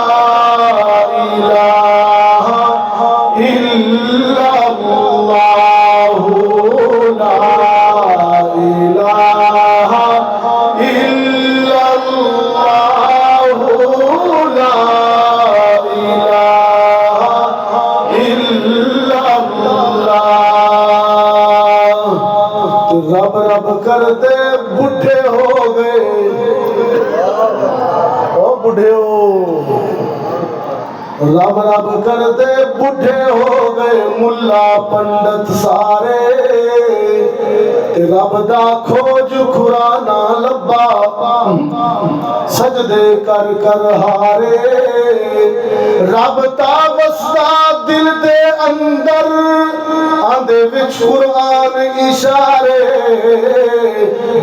الہ الا اللہ، لا الہ الا اللہ، لا الہ الا اللہ۔ رب رب کرتے بڈھے ہو گئے، او بڈھے ہو، رب رب کرتے بڈھے ہو گئے، ملا پنڈت سارے، رب دا کھوج کھرانا لبا، سجدے کر کر ہارے، رب تا وسدا دل دے اندر، آندے وچ قرآن اشارے،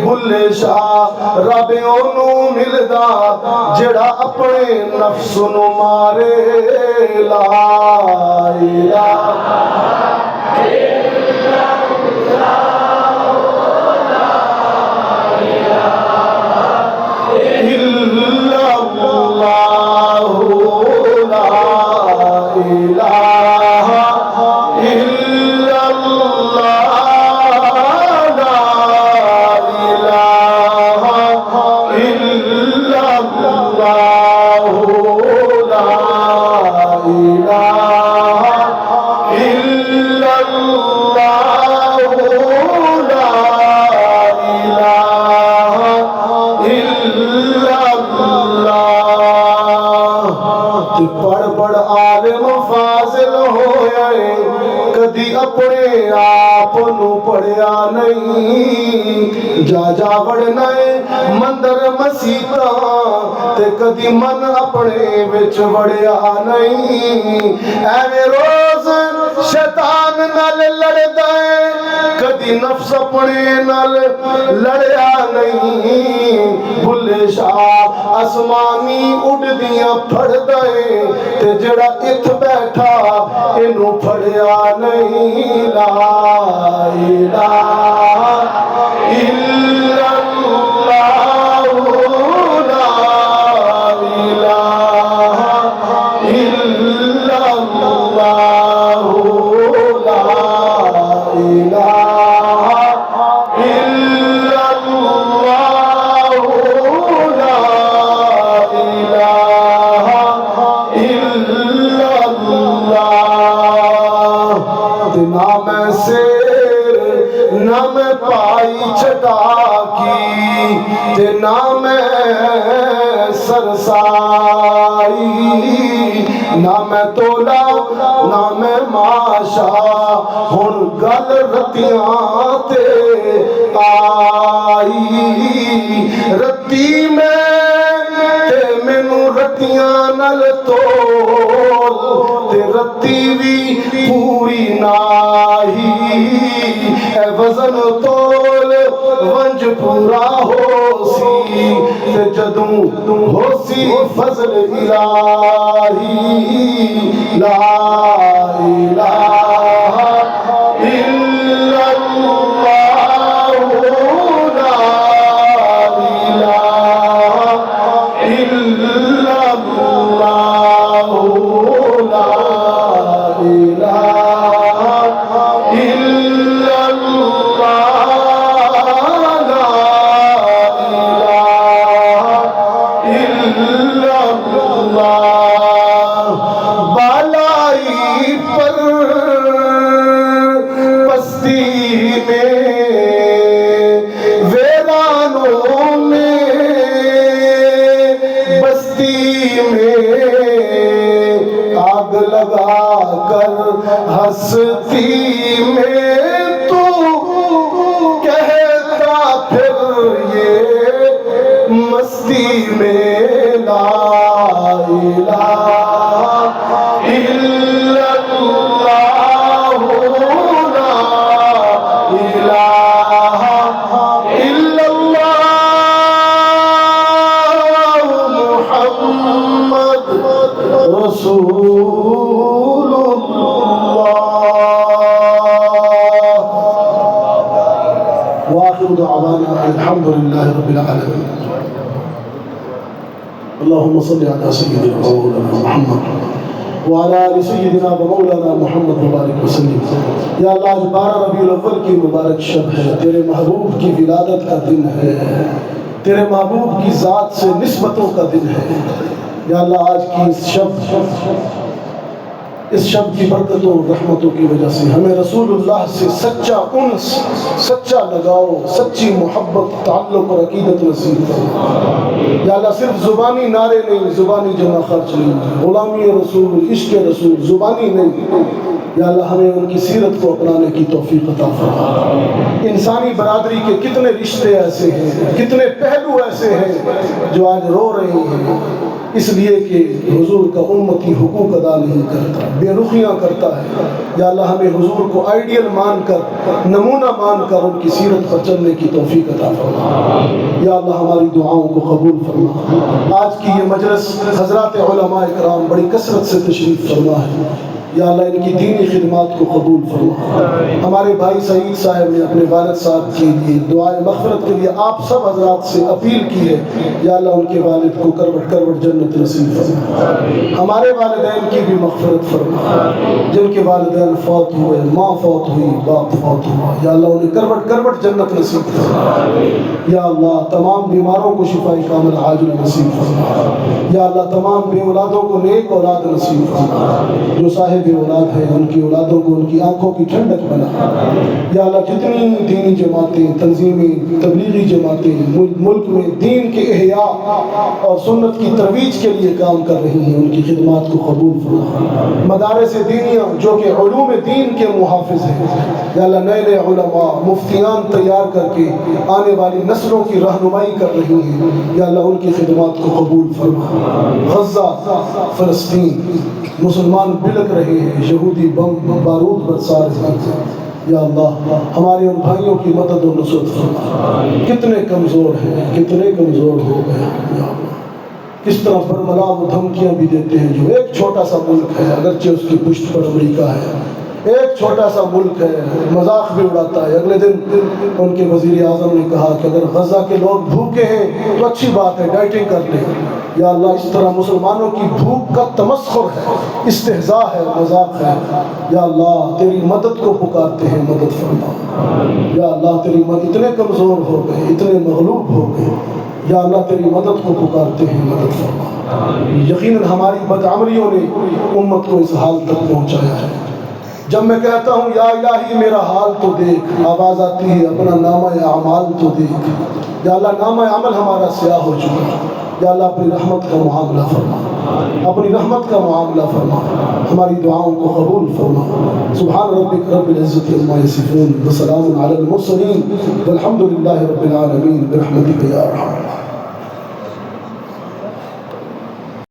بلے شاہ رب اونوں ملدا جڑا اپنے نفس نو مارے، لا الہ الا اللہ، الا اللہ، لا الہ الا اللہ، لا الہ الا اللہ، لا الہ الا اللہ، لا الہ الا اللہ۔ پڑھ پڑھ عالم فاضل ہوئے، کدی اپنے آپ نو پڑھیا نہیں، جا جا بڑھنا مندر مسیطاں تے کدی من اپنے وچ وڑیا نہیں، ایویں روز شیطان نال لڑدا ہے، کدی نفس اپنے نال لڑیا نہیں، بھلے شاہ آسمانی اڑدیاں پھڑ دے تے جڑا ات بیٹھا اینو پھڑیا نہیں، لا الہ میں پائی چھٹا کی تے نہ میں سرسائی نہ میں تولا نہ میں ماشا ہن گل رتیاں تے آئی رتی میں تے مینوں رتیاں نال تول تے رتی بھی پوری ناہی اے وزن تول ونج پورا ہو سی تے جدوں ہو سی فضل الہی لا الہ الا اللہ لا الہ الا اللہ لا الہ الا اللہ بالائی پر پستی میں ویرانوں میں بستی میں آگ لگا کر ہستی میں تو کہتا پھر یہ مستی میں لا الہ الا اللہ لا الہ الا اللہ محمد رسول اللہ وآخر دعوانا الحمد لله رب العالمين اللهم صل على سيدنا ومولانا محمد وعلى آل سيدنا ومولانا محمد وبارك وسلم یا اللہ آج 12 ربیع الاول کی مبارک شب ہے تیرے محبوب کی ولادت کا دن ہے تیرے محبوب کی ذات سے نسبتوں کا دن ہے یا اللہ آج کی اس شب کی برکتوں اور رحمتوں کی وجہ سے ہمیں رسول اللہ سے سچا انس سچا لگاؤ سچی محبت تعلق اور عقیدت نصیب کرو یا اللہ صرف زبانی نعرے نہیں زبانی جمع خرچ نہیں غلامی رسول عشق رسول زبانی نہیں یا اللہ ہمیں ان کی سیرت کو اپنانے کی توفیق عطا فرما انسانی برادری کے کتنے رشتے ایسے ہیں کتنے پہلو ایسے ہیں جو آج رو رہے ہیں اس لیے کہ حضور کا امتی حقوق ادا نہیں کرتا بے رخیاں کرتا ہے یا اللہ ہمیں حضور کو آئیڈیل مان کر نمونہ مان کر ان کی سیرت پر چلنے کی توفیق عطا فرما یا اللہ ہماری دعاؤں کو قبول فرما آج کی یہ مجلس حضرات علماء اکرام بڑی کثرت سے تشریف فرما ہے یا اللہ ان کی دینی خدمات کو قبول فرما ہمارے بھائی سعید صاحب نے اپنے والد صاحب کے لیے دعائے مغفرت کے لیے آپ سب حضرات سے اپیل کی ہے یا اللہ ان کے والد کو کروٹ کروٹ جنت نصیب فرما ہمارے والدین کی بھی مغفرت فرما جن کے والدین فوت ہوئے ماں فوت ہوئی باپ فوت ہوا یا اللہ انہیں کروٹ کروٹ جنت نصیب فرما یا اللہ تمام بیماروں کو شفائی کامل عاجل نصیب فرما یا اللہ تمام بے اولادوں کو نیک اولاد نصیب فرما جو صاحب اولاد ہیں ان کی اولادوں کو ان کی آنکھوں کی ٹھنڈک بنا یا اللہ جتنی دینی جماعتیں تنظیمیں تبلیغی جماعتیں ملک میں دین کے احیاء اور سنت کی ترویج کے لیے کام کر رہی ہیں ان کی خدمات کو قبول فرما مدارس دینیاں جو کہ علوم دین کے محافظ ہیں یا اللہ نئے نئے علماء مفتیان تیار کر کے آنے والی نسلوں کی رہنمائی کر رہی ہیں یا اللہ ان کی خدمات کو قبول فرما غزہ فلسطین مسلمان بلک رہے ہیں یہودی بم بارود برسا رہے ہیں یا اللہ ہمارے ان بھائیوں کی مدد و نصرت فرما کتنے کمزور ہیں کتنے کمزور ہو گئے یا اللہ کس طرح برملا وہ دھمکیاں بھی دیتے ہیں جو ایک چھوٹا سا ملک ہے اگرچہ اس کی پشت پر امریکہ ہے ایک چھوٹا سا ملک ہے مذاق بھی اڑاتا ہے اگلے دن ان کے وزیر اعظم نے کہا کہ اگر غزہ کے لوگ بھوکے ہیں تو اچھی بات ہے ڈائٹنگ کر لیں یا اللہ اس طرح مسلمانوں کی بھوک کا تمسخر ہے استہزاء ہے مذاق ہے یا اللہ تیری مدد کو پکارتے ہیں مدد فرما یا اللہ تیری مدد اتنے کمزور ہو گئے اتنے مغلوب ہو گئے یا اللہ تیری مدد کو پکارتے ہیں مدد فرما یقیناً ہماری بدعملیوں نے امت کو اس حال تک پہنچایا ہے جب میں کہتا ہوں یا الہی میرا حال تو دیکھ، آواز آتی ہے اپنا نامہ اعمال تو دیکھ۔ یا اللہ نامہ عمل ہمارا سیاہ ہو چکا، یا اللہ اپنی رحمت کا معاملہ فرما، اپنی رحمت کا معاملہ فرما، ہماری دعاؤں کو قبول فرما۔ سبحان ربک رب العزت عما یصفون وسلام علی المرسلین والحمد للہ رب العالمین برحمتک یا ارحم۔